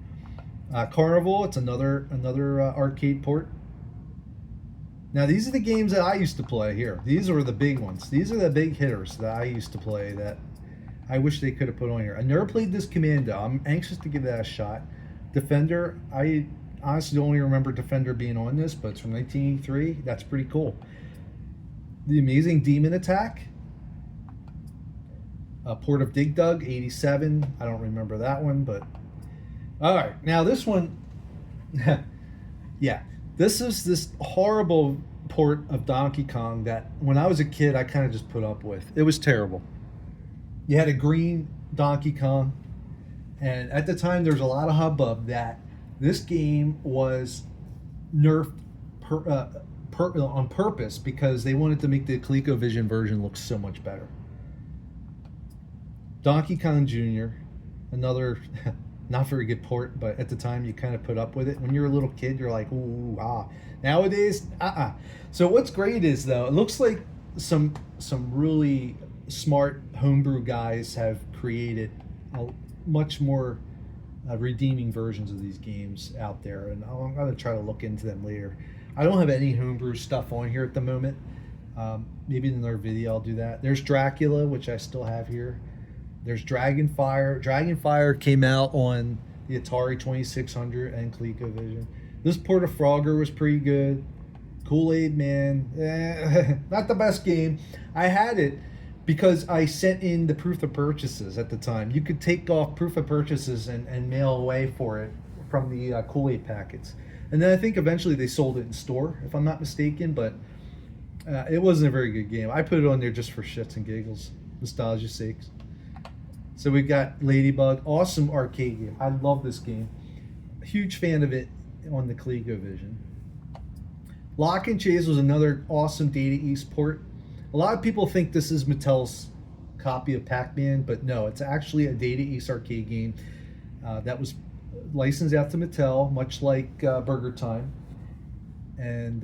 Carnival, it's another arcade port. Now, these are the games that I used to play here. These are the big ones. These are the big hitters that I used to play that I wish they could have put on here. I never played this Commando. I'm anxious to give that a shot. Defender, I honestly don't even remember Defender being on this, but it's from 1983. That's pretty cool. The Amazing Demon Attack. Port of Dig Dug, 87. I don't remember that one, but... Alright, now this one... yeah. This is this horrible port of Donkey Kong that when I was a kid, I kind of just put up with. It was terrible. You had a green Donkey Kong, and at the time there was a lot of hubbub that this game was nerfed on purpose because they wanted to make the ColecoVision version look so much better. Donkey Kong Jr., another not very good port, but at the time you kind of put up with it. When you're a little kid, you're like, ooh, ah. Nowadays, So what's great is, though, it looks like some really smart homebrew guys have created a much more redeeming versions of these games out there, and I'm going to try to look into them later. I don't have any homebrew stuff on here at the moment. Maybe in another video I'll do that. There's Dracula, which I still have here. There's Dragonfire. Dragonfire came out on the Atari 2600 and ColecoVision. This port of Frogger was pretty good. Kool-Aid Man, not the best game. I had it because I sent in the proof of purchases at the time. You could take off proof of purchases and mail away for it from the Kool-Aid packets. And then I think eventually they sold it in store, if I'm not mistaken, but it wasn't a very good game. I put it on there just for shits and giggles, nostalgia's sakes. So we've got Ladybug, awesome arcade game. I love this game. Huge fan of it on the ColecoVision. Lock and Chase was another awesome Data East port. A lot of people think this is Mattel's copy of Pac-Man, but no, it's actually a Data East arcade game that was licensed out to Mattel, much like Burger Time. And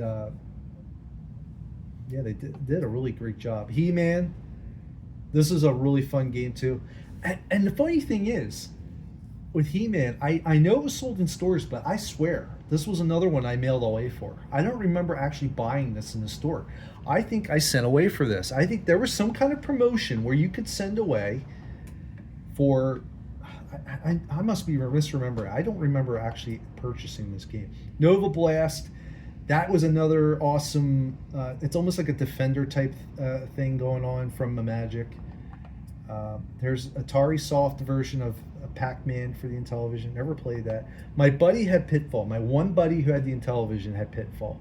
yeah, they did a really great job. He-Man, this is a really fun game too. And the funny thing is, with He-Man, I know it was sold in stores, but I swear, this was another one I mailed away for. I don't remember actually buying this in the store. I think I sent away for this. I think there was some kind of promotion where you could send away for... I must be misremembering. I don't remember actually purchasing this game. Nova Blast. That was another awesome. It's almost like a Defender type thing going on from the Magic. There's Atari soft version of Pac-Man for the Intellivision. Never played that. My buddy had Pitfall. My one buddy who had the Intellivision had Pitfall,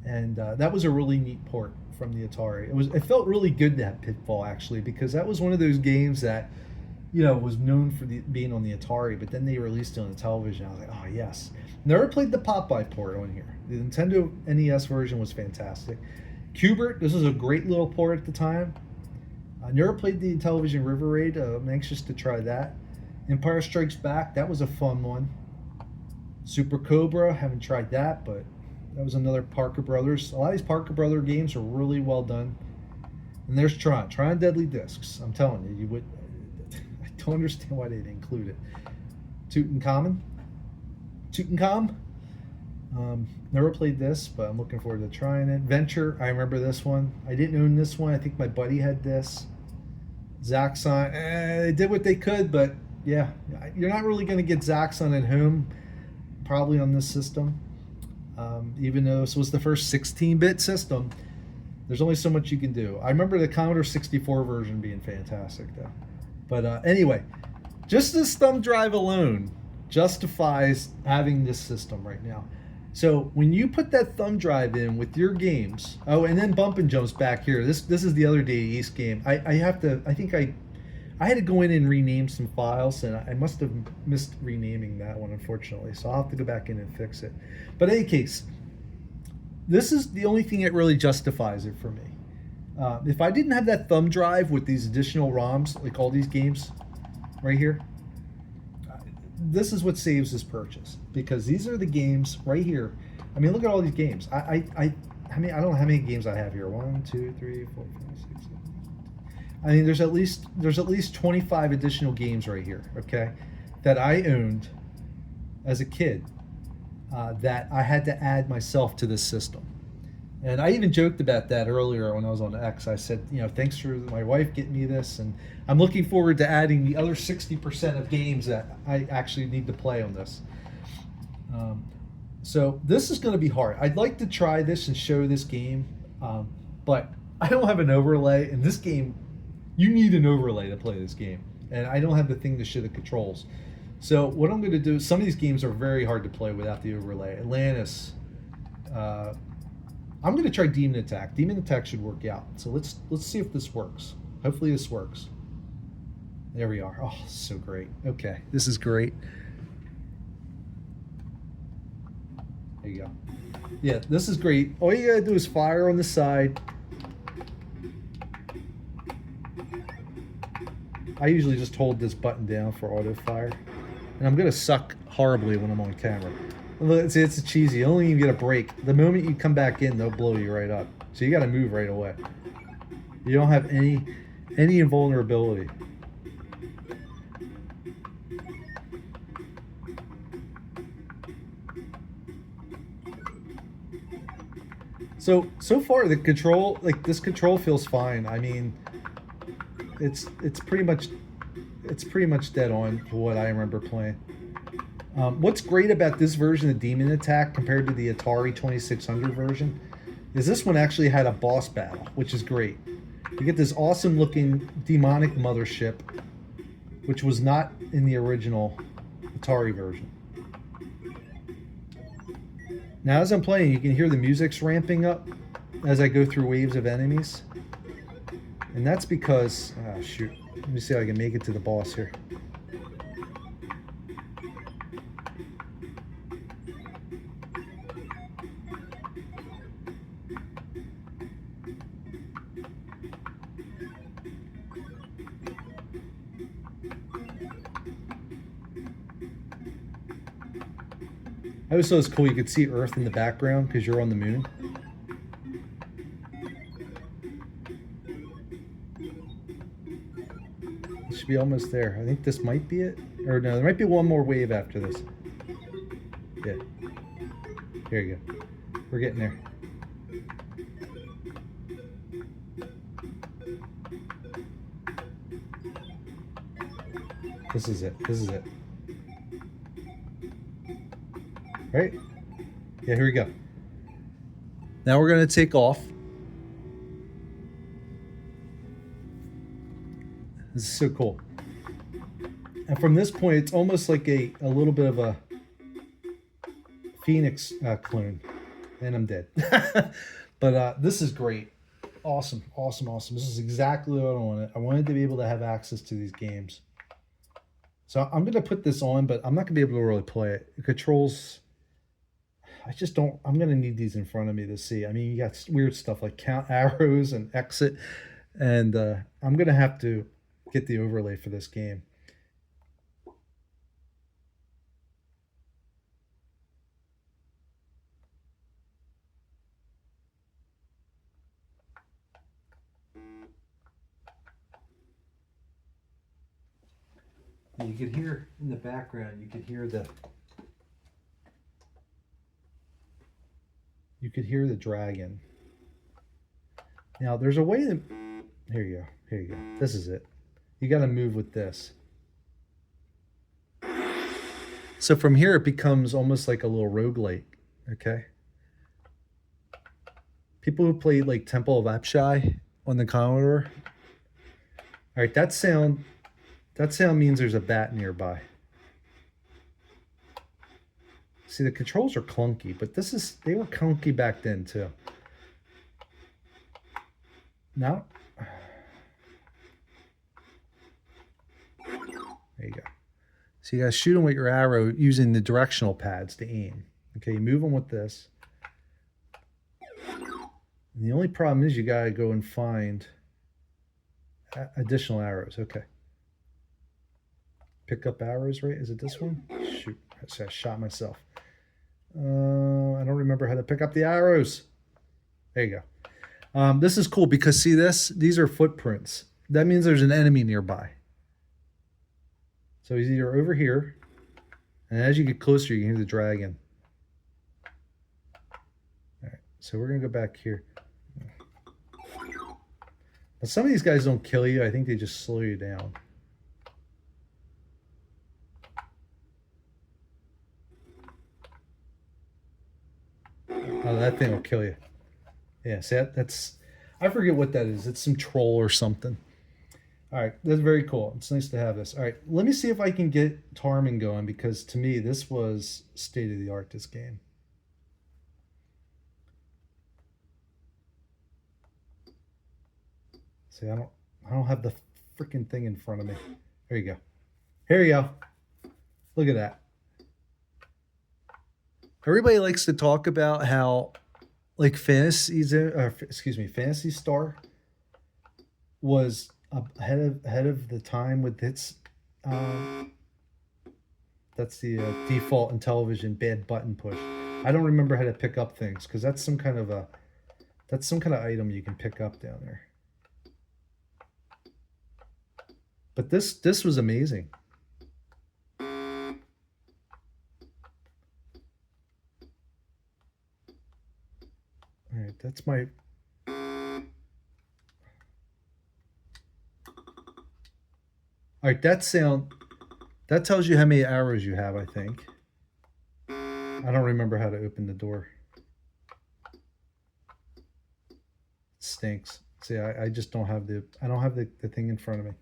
and that was a really neat port from the Atari. It felt really good to have Pitfall actually, because that was one of those games that, you know, was known for being on the Atari, but then they released it on the television. I was like, oh yes. Never played the Popeye port on here. The Nintendo NES version was fantastic. Qbert, this was a great little port at the time. I never played the Intellivision River Raid. I'm anxious to try that. Empire Strikes Back, that was a fun one. Super Cobra, haven't tried that, but that was another Parker Brothers. A lot of these Parker Brother games are really well done. And there's Tron Deadly Discs. I'm telling you, you would. I don't understand why they didn't include it. Tutankhamun. Never played this, but I'm looking forward to trying it. Venture, I remember this one. I didn't own this one. I think my buddy had this. Zaxxon, they did what they could, but yeah, you're not really going to get Zaxxon at home, probably on this system. Even though this was the first 16-bit system, there's only so much you can do. I remember the Commodore 64 version being fantastic, though. But anyway, just this thumb drive alone justifies having this system right now. So when you put that thumb drive in with your games, oh, and then Bump and Jump's back here. This is the other Data East game. I had to go in and rename some files, and I must have missed renaming that one, unfortunately. So I'll have to go back in and fix it. But in any case, this is the only thing that really justifies it for me. If I didn't have that thumb drive with these additional ROMs, like all these games right here, this is what saves this purchase, because these are the games right here. I mean, look at all these games. I mean, I don't know how many games I have here. 1, 2, 3, 4, 5, 6, 7. I mean, there's at least 25 additional games right here, okay, that I owned as a kid, that I had to add myself to this system. And I even joked about that earlier when I was on X. I said, you know, thanks for my wife getting me this, and I'm looking forward to adding the other 60% of games that I actually need to play on this. So this is going to be hard. I'd like to try this and show this game, but I don't have an overlay. In this game, you need an overlay to play this game, and I don't have the thing to show the controls. So what I'm going to do, some of these games are very hard to play without the overlay. Atlantis. I'm going to try Demon Attack. Demon Attack should work out. So let's see if this works. Hopefully this works. There we are. Oh, so great. Okay, this is great. There you go. Yeah, this is great. All you gotta do is fire on the side. I usually just hold this button down for auto fire. And I'm gonna suck horribly when I'm on camera. It's cheesy. You don't even get a break. The moment you come back in, they'll blow you right up. So you got to move right away. You don't have any invulnerability. So far the control, like this control feels fine. I mean, it's pretty much dead on for what I remember playing. What's great about this version of Demon Attack compared to the Atari 2600 version is this one actually had a boss battle, which is great. You get this awesome looking demonic mothership, which was not in the original Atari version. Now as I'm playing, you can hear the music's ramping up as I go through waves of enemies. And that's because, oh shoot, let me see if I can make it to the boss here. I always thought it was cool you could see Earth in the background because you're on the moon. It should be almost there. I think this might be it. Or no, there might be one more wave after this. Yeah. Here you go. We're getting there. This is it. This is it. Right? Yeah, here we go. Now we're going to take off. This is so cool. And from this point, it's almost like a little bit of a Phoenix clone. And I'm dead. But this is great. Awesome, awesome, awesome. This is exactly what I wanted. I wanted to be able to have access to these games. So I'm going to put this on, but I'm not going to be able to really play it. The controls, I just don't, I'm going to need these in front of me to see. I mean, you got weird stuff like count arrows and exit. And I'm going to have to get the overlay for this game. You could hear in the background, you could hear the dragon. Now there's a way that, here you go, this is it. You got to move with this. So from here it becomes almost like a little roguelike, okay? People who played like Temple of Apshai on the Commodore. All right, that sound means there's a bat nearby. See, the controls are clunky, but they were clunky back then too. Now, there you go. So you guys shoot them with your arrow using the directional pads to aim. Okay, you move them with this. And the only problem is you gotta go and find additional arrows. Okay. Pick up arrows, right? Is it this one? Shoot, I shot myself. I don't remember how to pick up the arrows. There you go. This is cool because see this? These are footprints. That means there's an enemy nearby. So he's either over here, and as you get closer, you can hear the dragon. All right, so we're gonna go back here. Now, some of these guys don't kill you. I think they just slow you down. Oh, that thing will kill you. Yeah, see, that's... I forget what that is. It's some troll or something. All right, that's very cool. It's nice to have this. All right, let me see if I can get Tarman going, because to me, this was state-of-the-art, this game. See, I don't have the freaking thing in front of me. There you go. Here you go. Look at that. Everybody likes to talk about how, like, Fantasy Star was ahead of the time with its. That's the default Intellivision bad button push. I don't remember how to pick up things because that's some kind of item you can pick up down there. But this was amazing. All right, that's my... All right, that tells you how many arrows you have, I think. I don't remember how to open the door. It stinks. See, I just don't have the thing in front of me.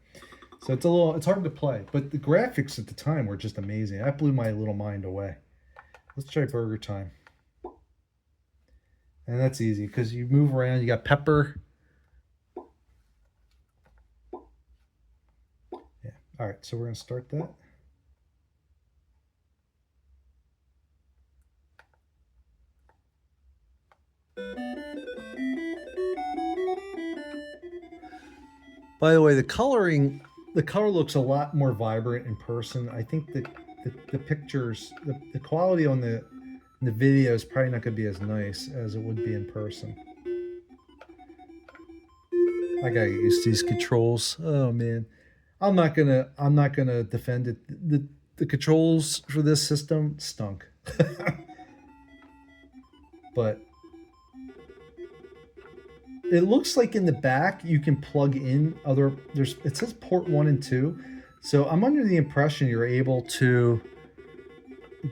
So it's hard to play, but the graphics at the time were just amazing. That blew my little mind away. Let's try Burger Time. And that's easy because you move around, you got pepper. Yeah. All right, so we're going to start that. By the way, the color looks a lot more vibrant in person. I think that the pictures, the quality on the video is probably not going to be as nice as it would be in person. I gotta get used to these controls. Oh man, I'm not gonna defend it. The controls for this system stunk, but it looks like in the back you can plug in other. It says port 1 and 2, so I'm under the impression you're able to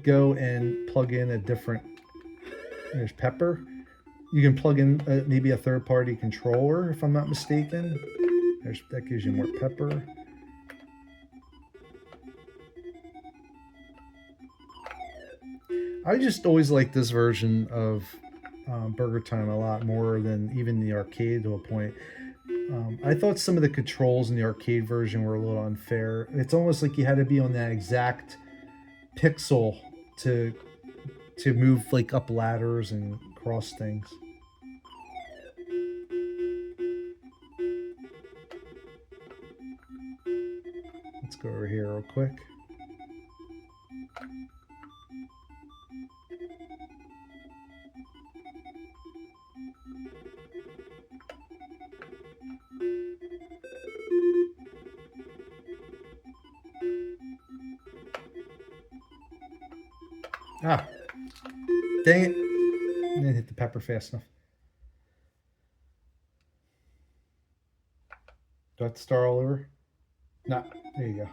go and plug in a different. There's pepper. You can plug in maybe a third-party controller, if I'm not mistaken. That gives you more pepper. I just always like this version of Burger Time a lot more than even the arcade to a point. I thought some of the controls in the arcade version were a little unfair. It's almost like you had to be on that exact pixel to move like up ladders and cross things. Let's go over here real quick. Ah, dang it. I didn't hit the pepper fast enough. Do I have to start all over? No, there you go.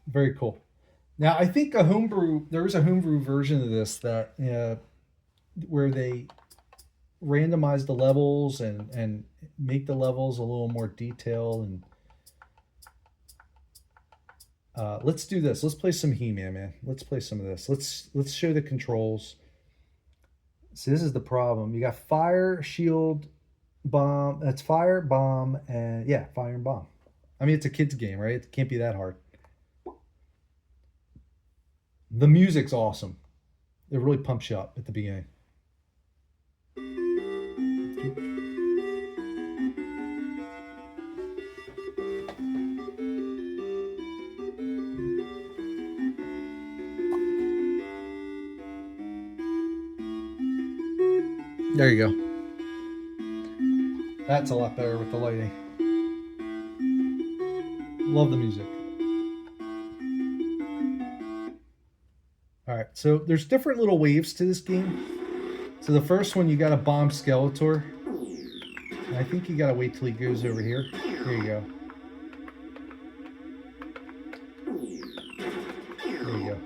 Very cool. Now, I think there is a homebrew version of this that where they randomize the levels and make the levels a little more detailed. And let's do this. Let's play some He-Man, man. Let's play some of this. Let's show the controls. See, this is the problem. You got fire, shield, bomb. That's fire, bomb, and yeah, fire and bomb. I mean, it's a kid's game, right? It can't be that hard. The music's awesome. It really pumps you up at the beginning. There you go. That's a lot better with the lighting. Love the music. All right, so there's different little waves to this game. So the first one, you got to bomb Skeletor. And I think you got to wait till he goes over here. There you go. There you go.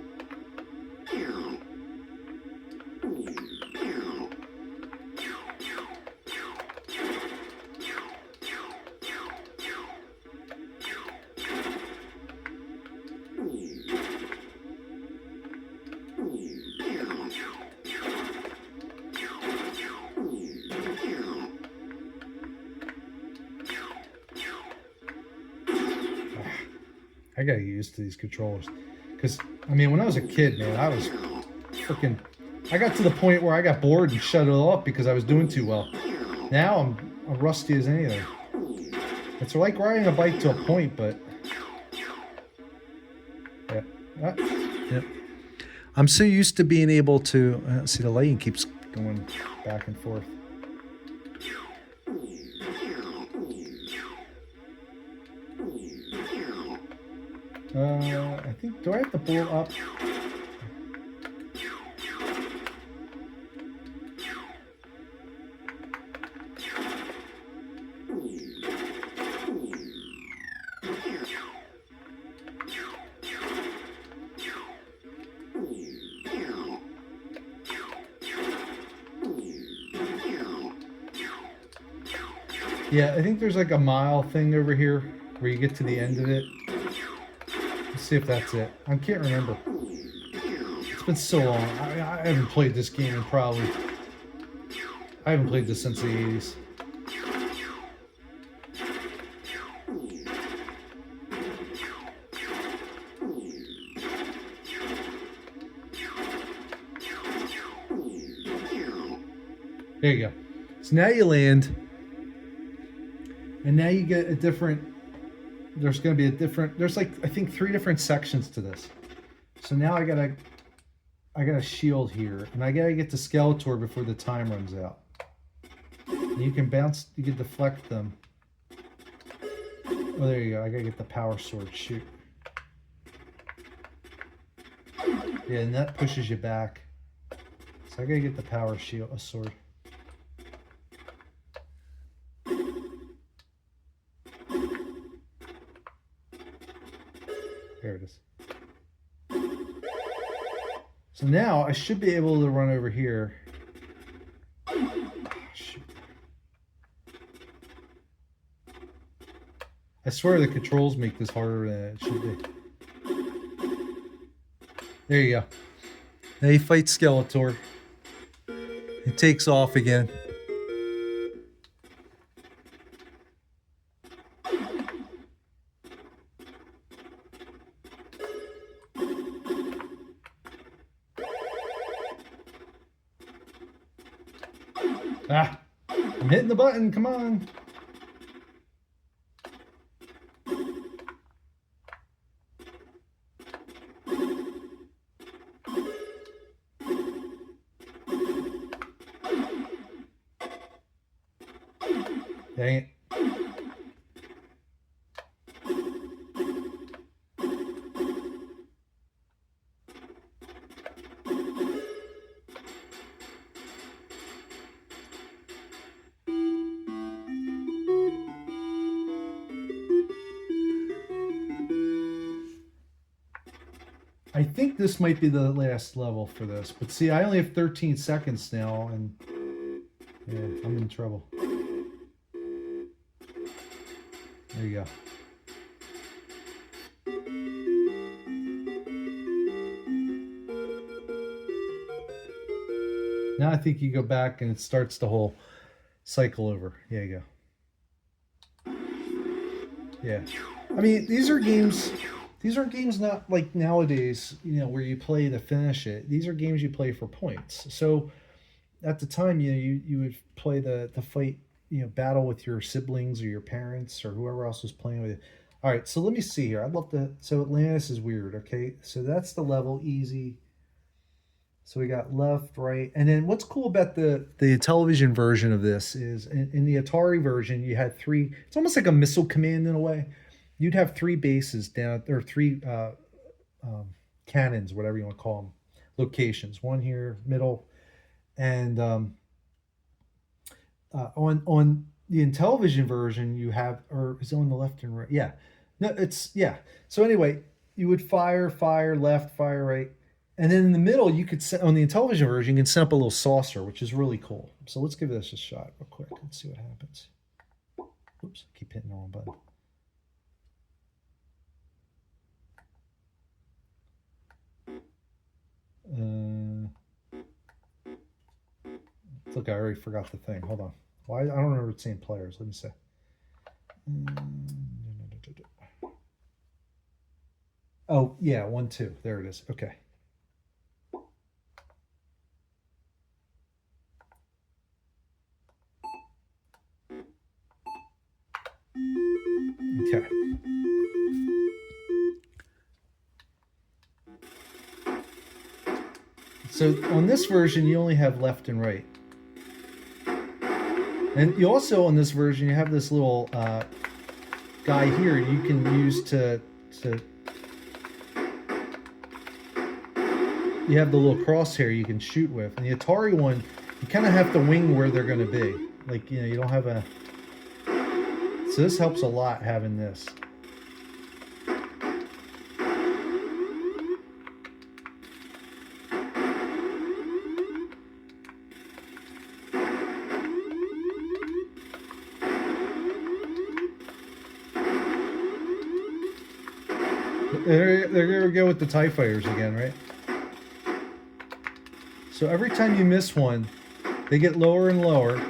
I gotta get used to these controllers, because I mean, when I was a kid, man, I was freaking. I got to the point where I got bored and shut it off because I was doing too well. Now I'm rusty as anything. It's like riding a bike to a point, but yeah. Yep. I'm so used to being able to see the lighting keeps going back and forth. I think, do I have to blow up? Yeah, I think there's like a mile thing over here where you get to the end of it. Let's see if that's it. I can't remember. It's been so long. I haven't played this game in probably... I haven't played this since the 80s. There you go. So now you land. And now you get a different... There's going to be a different... There's like, I think, 3 different sections to this. So now I got a shield here. And I got to get to Skeletor before the time runs out. And you can bounce... You can deflect them. Oh, there you go. I got to get the power sword. Shoot. Yeah, and that pushes you back. So I got to get the power sword. There it is. So now I should be able to run over here. Shoot. I swear the controls make this harder than it should be. There you go. Now you fight Skeletor. It takes off again. Ah, I'm hitting the button, come on. Dang it. I think this might be the last level for this, but see, I only have 13 seconds now, and yeah, I'm in trouble. There you go. Now I think you go back and it starts the whole cycle over. There you go. Yeah. I mean, these are games not like nowadays, you know, where you play to finish it. These are games you play for points. So at the time, you know, you would play the fight, you know, battle with your siblings or your parents or whoever else was playing with you. All right, so let me see here. I'd love to. So Atlantis is weird, okay? So that's the level, easy. So we got left, right, and then what's cool about the Intellivision version of this is in the Atari version you had three. It's almost like a missile command in a way. You'd have three bases down, or three cannons, whatever you want to call them, locations. One here, middle, and on the Intellivision version you have, or is it on the left and right? Yeah, no, it's yeah. So anyway, you would fire left, fire right, and then in the middle you could set on the Intellivision version. You can set up a little saucer, which is really cool. So let's give this a shot real quick. Let's see what happens. Oops, I keep hitting the wrong button. Look, I already forgot the thing. Hold on. Why? I don't remember seeing players. Let me see. Oh, yeah, 1, 2. There it is. Okay. Okay. So on this version, you only have left and right. And you also, on this version, you have this little guy here you can use to you have the little crosshair you can shoot with. And the Atari one, you kind of have to wing where they're going to be. Like, you know, you don't have a... So this helps a lot, having this. They're going to go with the TIE fighters again, right? So every time you miss one, they get lower and lower,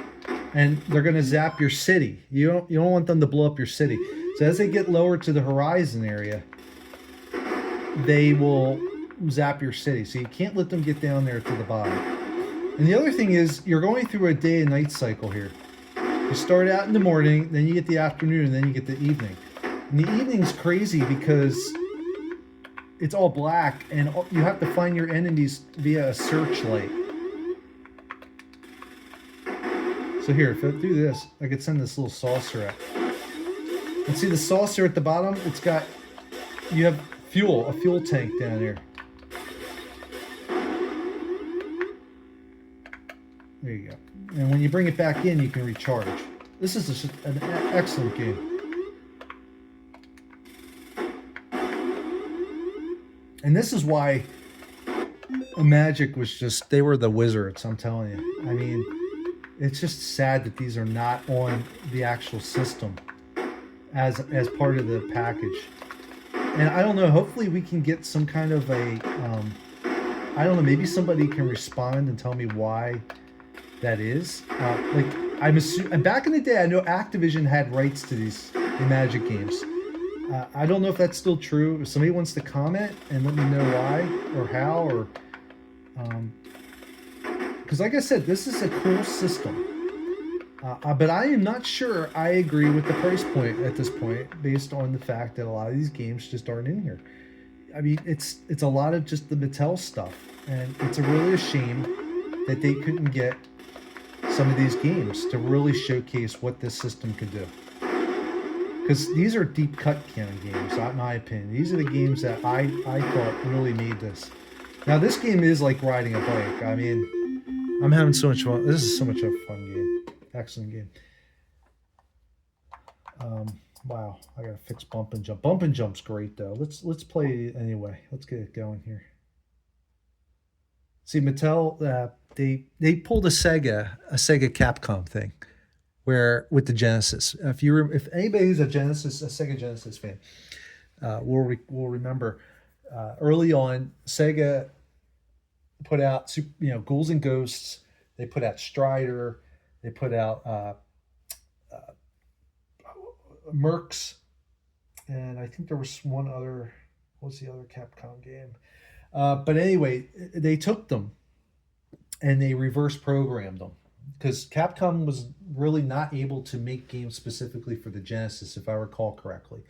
and they're going to zap your city. You don't want them to blow up your city. So as they get lower to the horizon area, they will zap your city. So you can't let them get down there to the bottom. And the other thing is, you're going through a day and night cycle here. You start out in the morning, then you get the afternoon, and then you get the evening. And the evening's crazy because it's all black, and you have to find your enemies via a searchlight. So here, if I do this, I could send this little saucer out. And see the saucer at the bottom? It's got, you have fuel, a fuel tank down here. There you go. And when you bring it back in, you can recharge. This is just an excellent game. And this is why Magic was just, they were the wizards, I'm telling you. I mean, it's just sad that these are not on the actual system as part of the package. And I don't know, hopefully we can get some kind of a, I don't know, maybe somebody can respond and tell me why that is. Like, I'm assuming, back in the day, I know Activision had rights to these Magic games. I don't know if that's still true. If somebody wants to comment and let me know why or how, or because like I said, this is a cool system. But I am not sure I agree with the price point at this point, based on the fact that a lot of these games just aren't in here. I mean, it's a lot of just the Mattel stuff, and it's really a shame that they couldn't get some of these games to really showcase what this system could do. Because these are deep cut kind of games, in my opinion. These are the games that I thought really made this. Now, this game is like riding a bike. I mean, I'm having so much fun. This is so much a fun game. Excellent game. Wow, I gotta fix bump and jump. Bump and jump's great though. Let's play it anyway. Let's get it going here. See, Mattel, they pulled a Sega Capcom thing, where with the Genesis. If anybody who's a Sega Genesis fan, will remember early on Sega put out Ghouls and Ghosts. They put out Strider. They put out Mercs, and I think there was one other. What's the other Capcom game? But anyway, they took them and they reverse programmed them, because Capcom was really not able to make games specifically for the Genesis, if I recall correctly,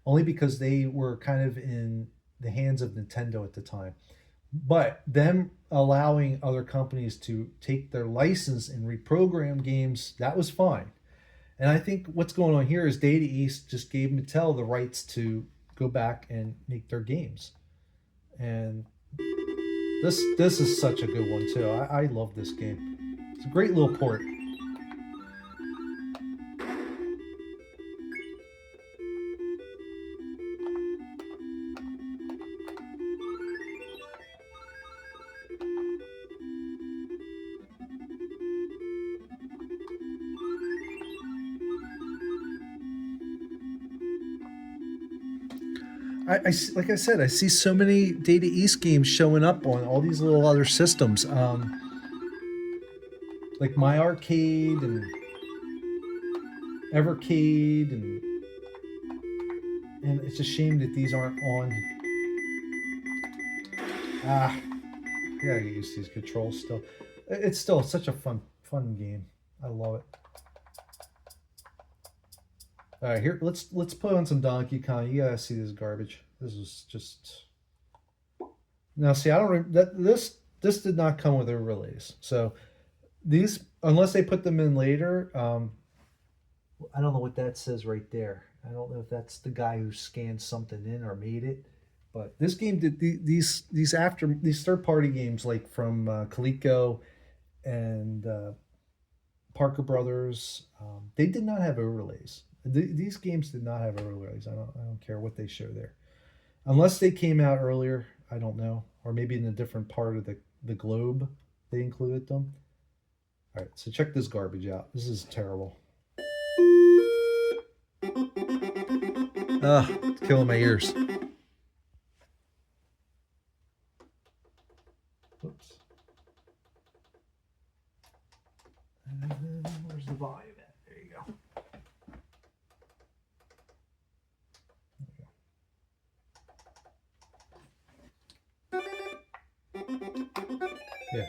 only because they were kind of in the hands of Nintendo at the time. But them allowing other companies to take their license and reprogram games, that was fine. And I think what's going on here is Data East just gave Mattel the rights to go back and make their games. And this is such a good one too. I love this game. It's a great little port. Like I said, I see so many Data East games showing up on all these little other systems, like My Arcade and Evercade, and it's a shame that these aren't on. I gotta get used to these controls still. It's still such a fun game. I love it. All right, here let's put on some Donkey Kong. You gotta see this garbage. This is just. Now, see, I don't this did not come with a release. So these, unless they put them in later, I don't know what that says right there. I don't know if that's the guy who scanned something in or made it. But this game did these third party games, like from Coleco and Parker Brothers. They did not have overlays. These games did not have overlays. I don't care what they show there, unless they came out earlier. I don't know, or maybe in a different part of the globe they included them. All right, so check this garbage out. This is terrible. It's killing my ears. Oops. And where's the volume at? There you go. Yeah.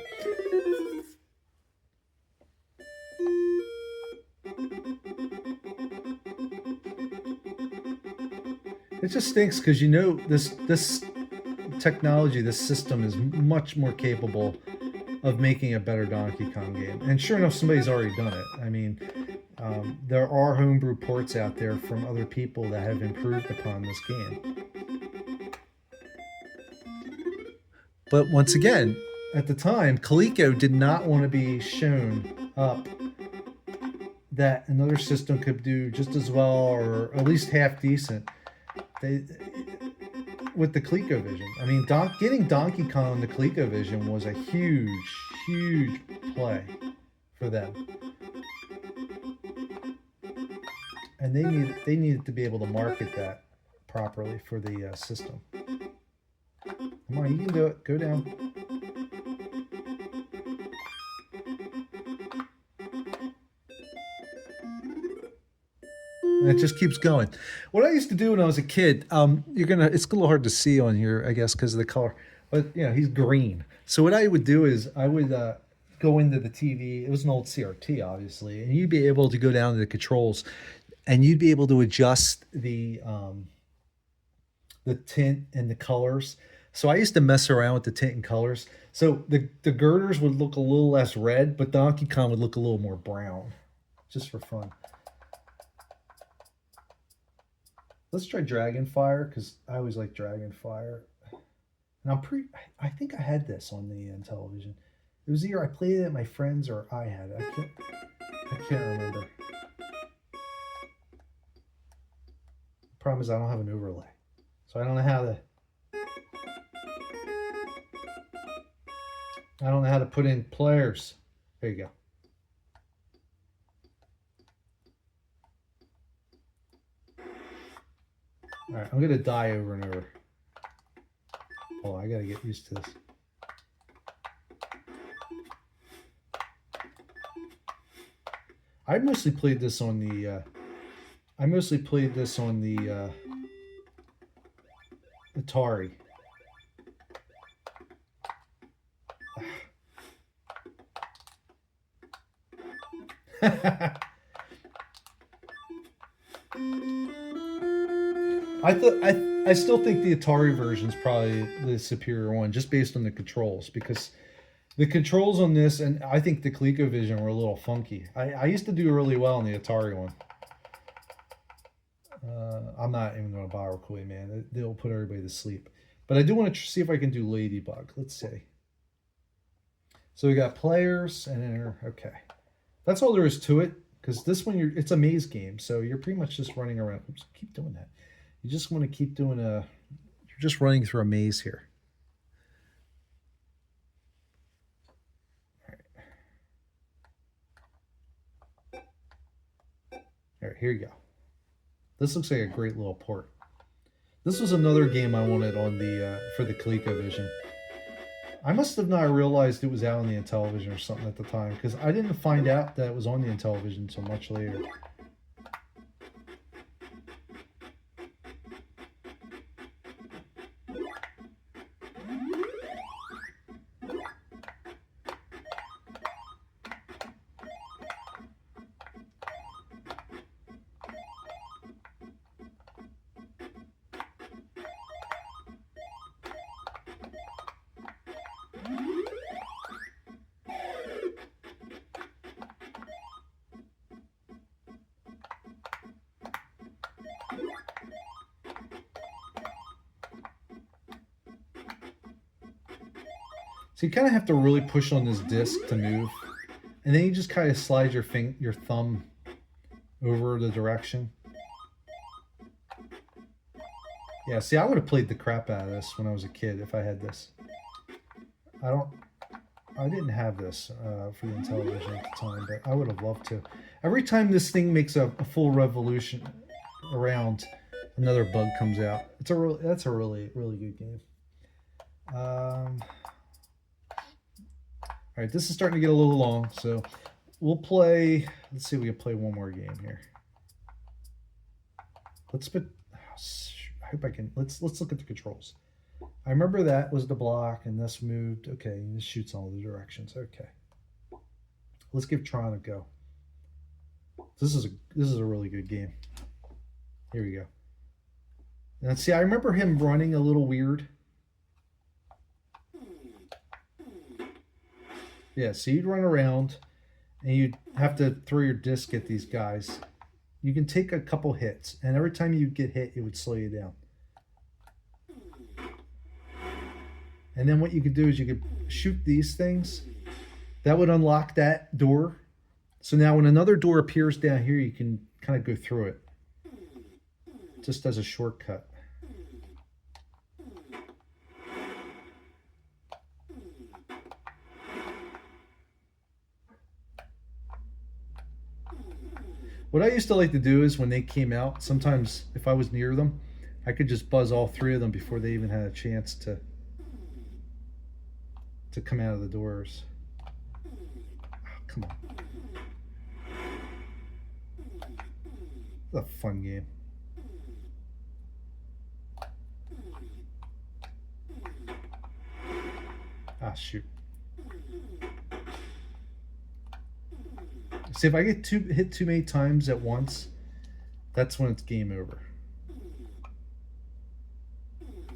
It just stinks because this technology, this system is much more capable of making a better Donkey Kong game. And sure enough, somebody's already done it. I mean, there are homebrew ports out there from other people that have improved upon this game. But once again, at the time, Coleco did not want to be shown up that another system could do just as well, or at least half decent. with the ColecoVision. I mean, getting Donkey Kong on the ColecoVision was a huge play for them, and they needed to be able to market that properly for the system. Come on, you can do it. Go down. And it just keeps going. What I used to do when I was a kid, it's a little hard to see on here, I guess, because of the color. But he's green. So what I would do is I would go into the TV. It was an old CRT, obviously, and you'd be able to go down to the controls, and you'd be able to adjust the tint and the colors. So I used to mess around with the tint and colors. So the girders would look a little less red, but Donkey Kong would look a little more brown, just for fun. Let's try Dragonfire, because I always like Dragonfire. And I think I had this on the Intellivision. It was either I played it at my friend's or I had it. I can't remember. The problem is I don't have an overlay. So I don't know how to put in players. There you go. All right, I'm going to die over and over. Oh, I got to get used to this. I mostly played this on the Atari. I still think the Atari version is probably the superior one, just based on the controls, because the controls on this, and I think the ColecoVision were a little funky. I used to do really well on the Atari one. I'm not even going to bother with Kool-Aid Man. They'll put everybody to sleep. But I do want to see if I can do Ladybug. Let's see. So we got players and enter. Okay. That's all there is to it, because this one, it's a maze game. So you're pretty much just running around. Oops, keep doing that. You just want to keep doing you're just running through a maze here. All right, here you go. This looks like a great little port. This was another game I wanted on for the ColecoVision. I must have not realized it was out on the Intellivision or something at the time, because I didn't find out that it was on the Intellivision until much later. So you kind of have to really push on this disc to move, and then you just kind of slide your thumb over the direction. Yeah, see, I would have played the crap out of this when I was a kid if I had this. I didn't have this for the Intellivision at the time, but I would have loved to. Every time this thing makes a full revolution around, another bug comes out. That's a really good game. All right, this is starting to get a little long, so we'll play. Let's see if we can play one more game here. I hope I can. Let's look at the controls. I remember that was the block, and this moved. Okay, and this shoots all the directions. Okay, let's give Tron a go. This is a really good game. Here we go. Now, see, I remember him running a little weird. Yeah, so you'd run around, and you'd have to throw your disc at these guys. You can take a couple hits, and every time you get hit, it would slow you down. And then what you could do is you could shoot these things. That would unlock that door. So now when another door appears down here, you can kind of go through it. Just as a shortcut. What I used to like to do is when they came out, sometimes if I was near them, I could just buzz all three of them before they even had a chance to come out of the doors. Oh, come on. It's a fun game. Ah, shoot. See, if I get hit too many times at once, that's when it's game over.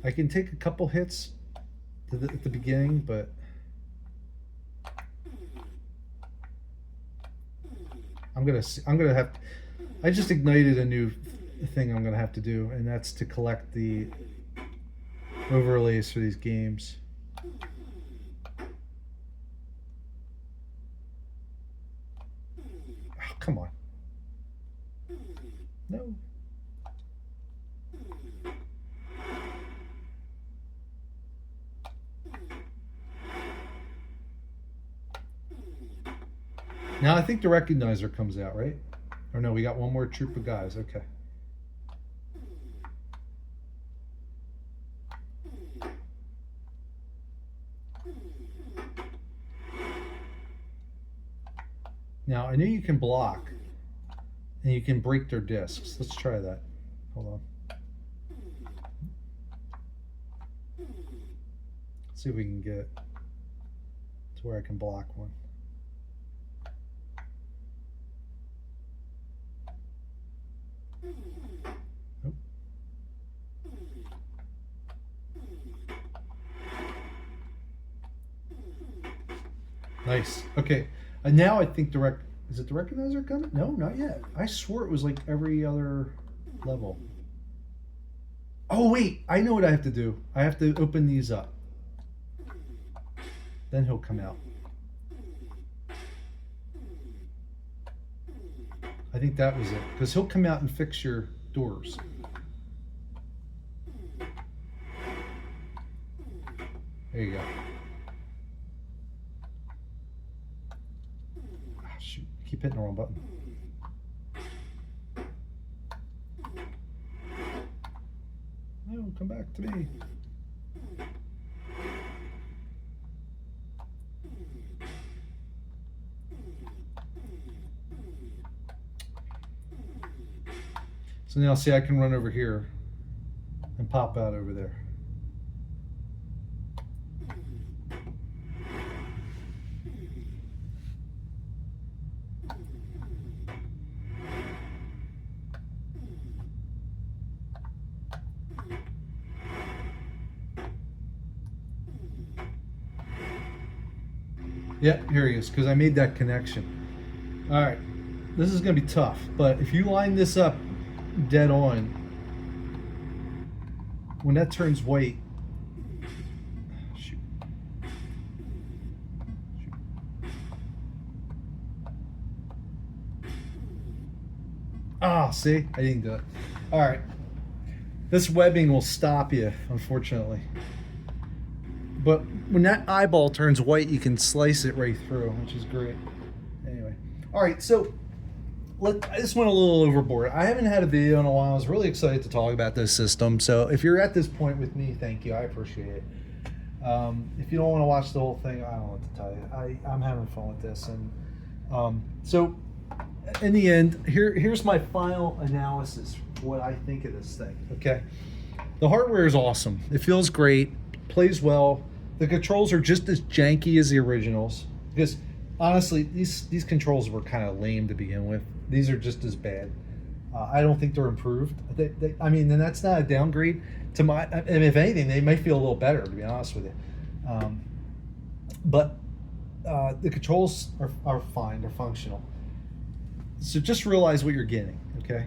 I can take a couple hits at the beginning, but I'm gonna have. I just ignited a new thing I'm gonna have to do, and that's to collect the overlays for these games. Oh, come on. No. Now I think the recognizer comes out, right? Or no, we got one more troop of guys. Okay. Now I know you can block and you can break their discs. Let's try that. Hold on. Let's see if we can get to where I can block one. Oh. Nice. Okay. And now I think is it the recognizer coming? No, not yet. I swore it was like every other level. Oh wait, I know what I have to do. I have to open these up. Then he'll come out. I think that was it, because he'll come out and fix your doors. There you go. Ah, shoot, keep hitting the wrong button. No, come back to me. So now see, I can run over here and pop out over there. Yeah, here he is, because I made that connection. All right, this is going to be tough, but if you line this up dead on, when that turns white, shoot. Ah, see, I didn't do it. All right, this webbing will stop you, unfortunately. But when that eyeball turns white, you can slice it right through, which is great. Anyway, all right, so I just went a little overboard. I haven't had a video in a while. I was really excited to talk about this system. So if you're at this point with me, thank you. I appreciate it. If you don't want to watch the whole thing, I don't know what to tell you. I'm having fun with this. And so in the end, here's my final analysis for what I think of this thing. Okay, the hardware is awesome. It feels great, plays well. The controls are just as janky as the originals, because honestly, these controls were kind of lame to begin with. These are just as bad. I don't think they're improved. I mean, and that's not a downgrade to my. And if anything, they might feel a little better, to be honest with you. But the controls are fine. They're functional. So just realize what you're getting. Okay.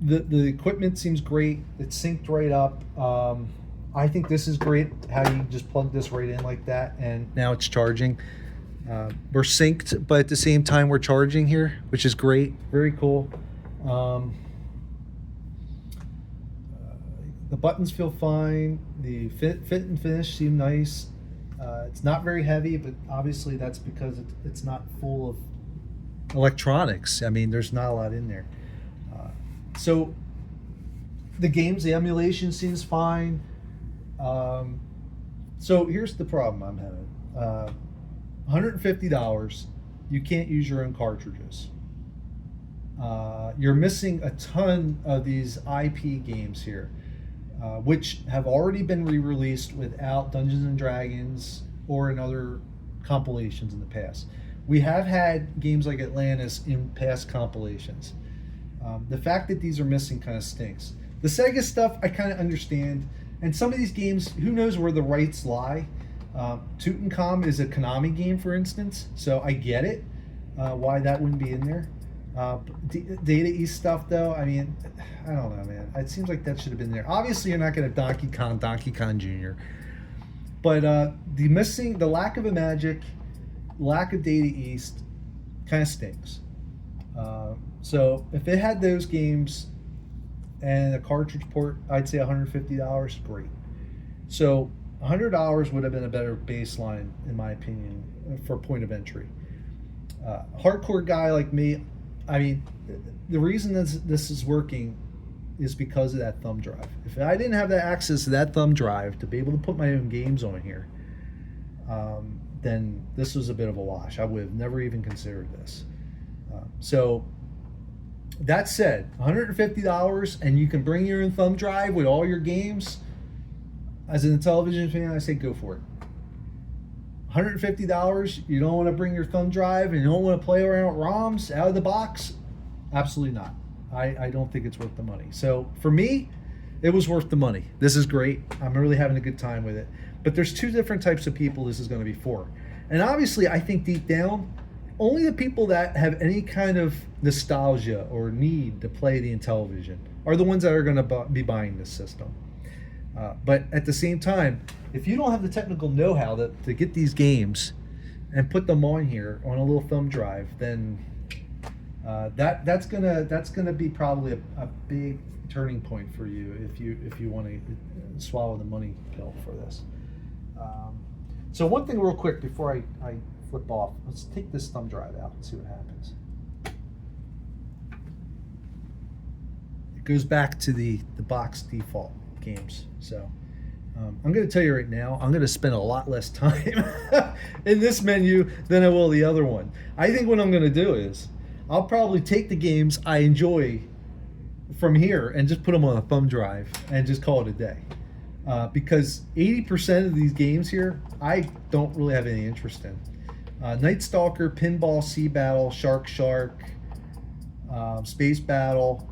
The equipment seems great. It's synced right up. I think this is great. How you just plug this right in like that, and now it's charging. We're synced, but at the same time we're charging here, which is great. Very cool. The buttons feel fine. The fit and finish seem nice. It's not very heavy, but obviously that's because it's not full of electronics. I mean, there's not a lot in there. So the games, the emulation seems fine. So here's the problem I'm having. $150, you can't use your own cartridges. You're missing a ton of these IP games here, which have already been re-released without Dungeons and Dragons or in other compilations in the past. We have had games like Atlantis in past compilations. The fact that these are missing kind of stinks. The Sega stuff I kind of understand, and some of these games, who knows where the rights lie. Tutankhamun is a Konami game, for instance, so I get it, why that wouldn't be in there. Data East stuff, though, I mean, I don't know, man. It seems like that should have been there. Obviously, you're not going to Donkey Kong Jr., but the lack of a Magic, lack of Data East, kind of stinks. So if it had those games and a cartridge port, I'd say $150, great. So $100 would have been a better baseline, in my opinion, for point of entry. Hardcore guy like me, I mean, the reason this is working is because of that thumb drive. If I didn't have that access to that thumb drive to be able to put my own games on here, then this was a bit of a wash. I would have never even considered this. So that said, $150 and you can bring your own thumb drive with all your games. As an Intellivision fan, I say go for it. $150, you don't want to bring your thumb drive and you don't want to play around with ROMs out of the box? Absolutely not. I don't think it's worth the money. So for me, it was worth the money. This is great. I'm really having a good time with it. But there's two different types of people this is going to be for. And obviously, I think deep down, only the people that have any kind of nostalgia or need to play the Intellivision are the ones that are going to be buying this system. But at the same time, if you don't have the technical know-how to get these games and put them on here on a little thumb drive, then that's gonna be probably a big turning point for you if you want to swallow the money pill for this. So one thing real quick before I flip off, let's take this thumb drive out and see what happens. It goes back to the box default games. So I'm going to tell you right now, I'm going to spend a lot less time in this menu than I will the other one. I think what I'm going to do is I'll probably take the games I enjoy from here and just put them on a thumb drive and just call it a day. Because 80% of these games here, I don't really have any interest in. Night Stalker, Pinball, Sea Battle, Shark, Space Battle,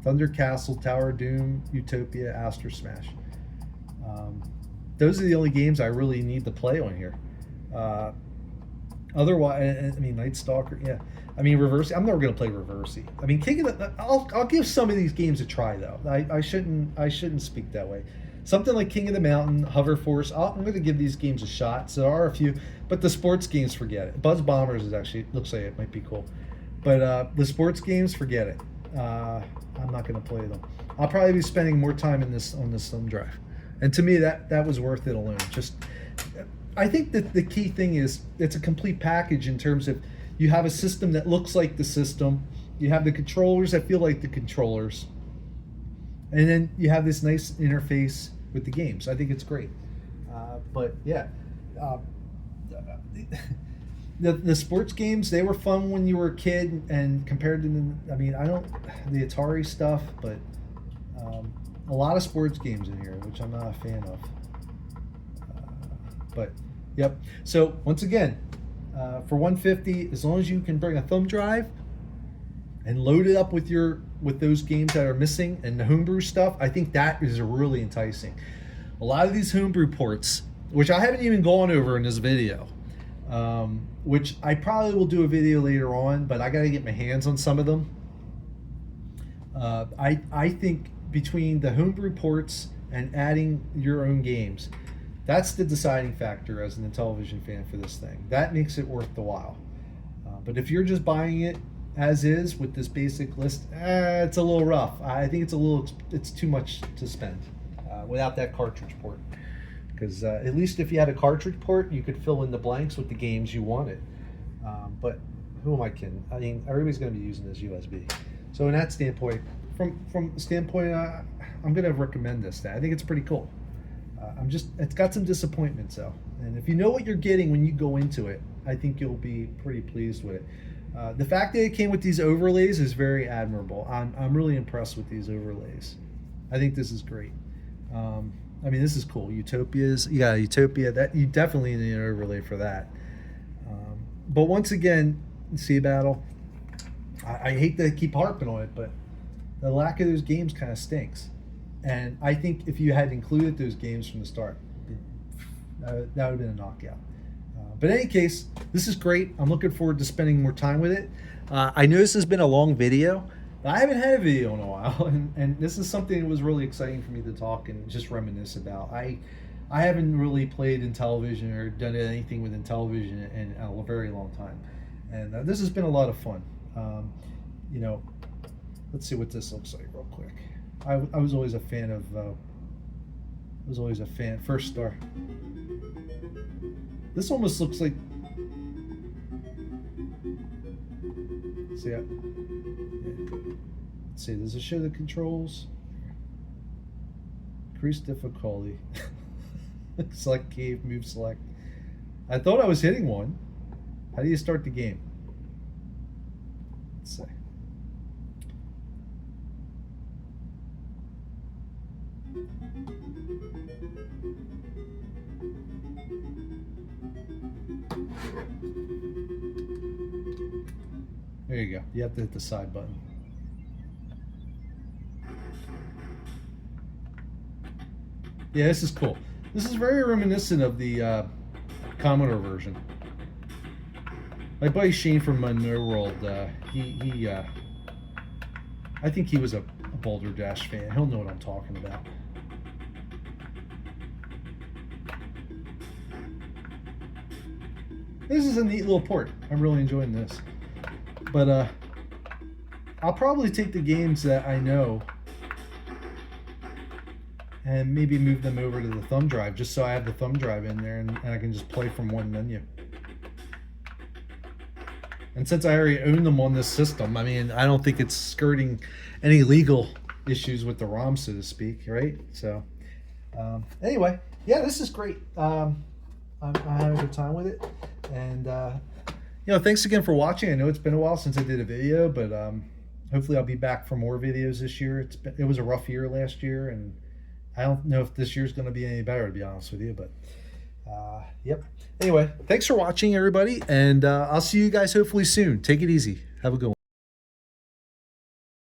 Thunder Castle, Tower of Doom, Utopia, Astro Smash. Those are the only games I really need to play on here. Otherwise, I mean, Night Stalker, yeah. I mean, Reversi. I'm never going to play Reversi. I mean, I'll give some of these games a try though. I shouldn't speak that way. Something like King of the Mountain, Hover Force. I'm going to give these games a shot. So there are a few, but the sports games, forget it. Buzz Bombers is actually looks like it might be cool, but the sports games, forget it. I'm not going to play them. I'll probably be spending more time on this thumb drive, and to me that was worth it alone. Just, I think that the key thing is it's a complete package in terms of you have a system that looks like the system, you have the controllers that feel like the controllers, and then you have this nice interface with the games. I think it's great. But yeah, the sports games, they were fun when you were a kid, and compared to the Atari stuff, but a lot of sports games in here, which I'm not a fan of. But yep. So once again, for $150, as long as you can bring a thumb drive and load it up with those games that are missing and the homebrew stuff, I think that is really enticing. A lot of these homebrew ports, which I haven't even gone over in this video, which I probably will do a video later on, but I got to get my hands on some of them. I think between the homebrew ports and adding your own games, that's the deciding factor as an Intellivision fan for this thing. That makes it worth the while. But if you're just buying it as is with this basic list, it's a little rough. I think it's too much to spend without that cartridge port. Because at least if you had a cartridge port, you could fill in the blanks with the games you wanted. But who am I kidding? I mean, everybody's going to be using this USB. So in that standpoint, from the standpoint, I'm going to recommend this. I think it's pretty cool. It's got some disappointments though. And if you know what you're getting when you go into it, I think you'll be pretty pleased with it. The fact that it came with these overlays is very admirable. I'm really impressed with these overlays. I think this is great. I mean, this is cool. Utopias, you got a Utopia. That you definitely need an overlay for that. But once again, Sea Battle, I hate to keep harping on it, but the lack of those games kind of stinks. And I think if you had included those games from the start, that would have been a knockout. But in any case, this is great. I'm looking forward to spending more time with it. I know this has been a long video. I haven't had a video in a while, and this is something that was really exciting for me to talk and just reminisce about. I haven't really played Intellivision or done anything with Intellivision in a very long time, and this has been a lot of fun. You know, let's see what this looks like real quick. I was always a fan of. First star. This almost looks like. See, let's see. Does it show the controls? Increase difficulty. Select cave, move select. I thought I was hitting one. How do you start the game? Let's see. There you go. You have to hit the side button. Yeah, this is cool. This is very reminiscent of the Commodore version. My buddy Shane from Monroe World, I think he was a Boulder Dash fan. He'll know what I'm talking about. This is a neat little port. I'm really enjoying this. But I'll probably take the games that I know and maybe move them over to the thumb drive, just so I have the thumb drive in there and I can just play from one menu. And since I already own them on this system, I mean, I don't think it's skirting any legal issues with the ROM, so to speak, right? So anyway, yeah, this is great. I'm having a good time with it. And you know, thanks again for watching. I know it's been a while since I did a video, but hopefully I'll be back for more videos this year. It was a rough year last year, and I don't know if this year's going to be any better, to be honest with you. But yep. Anyway, thanks for watching, everybody, and I'll see you guys hopefully soon. Take it easy. Have a good one.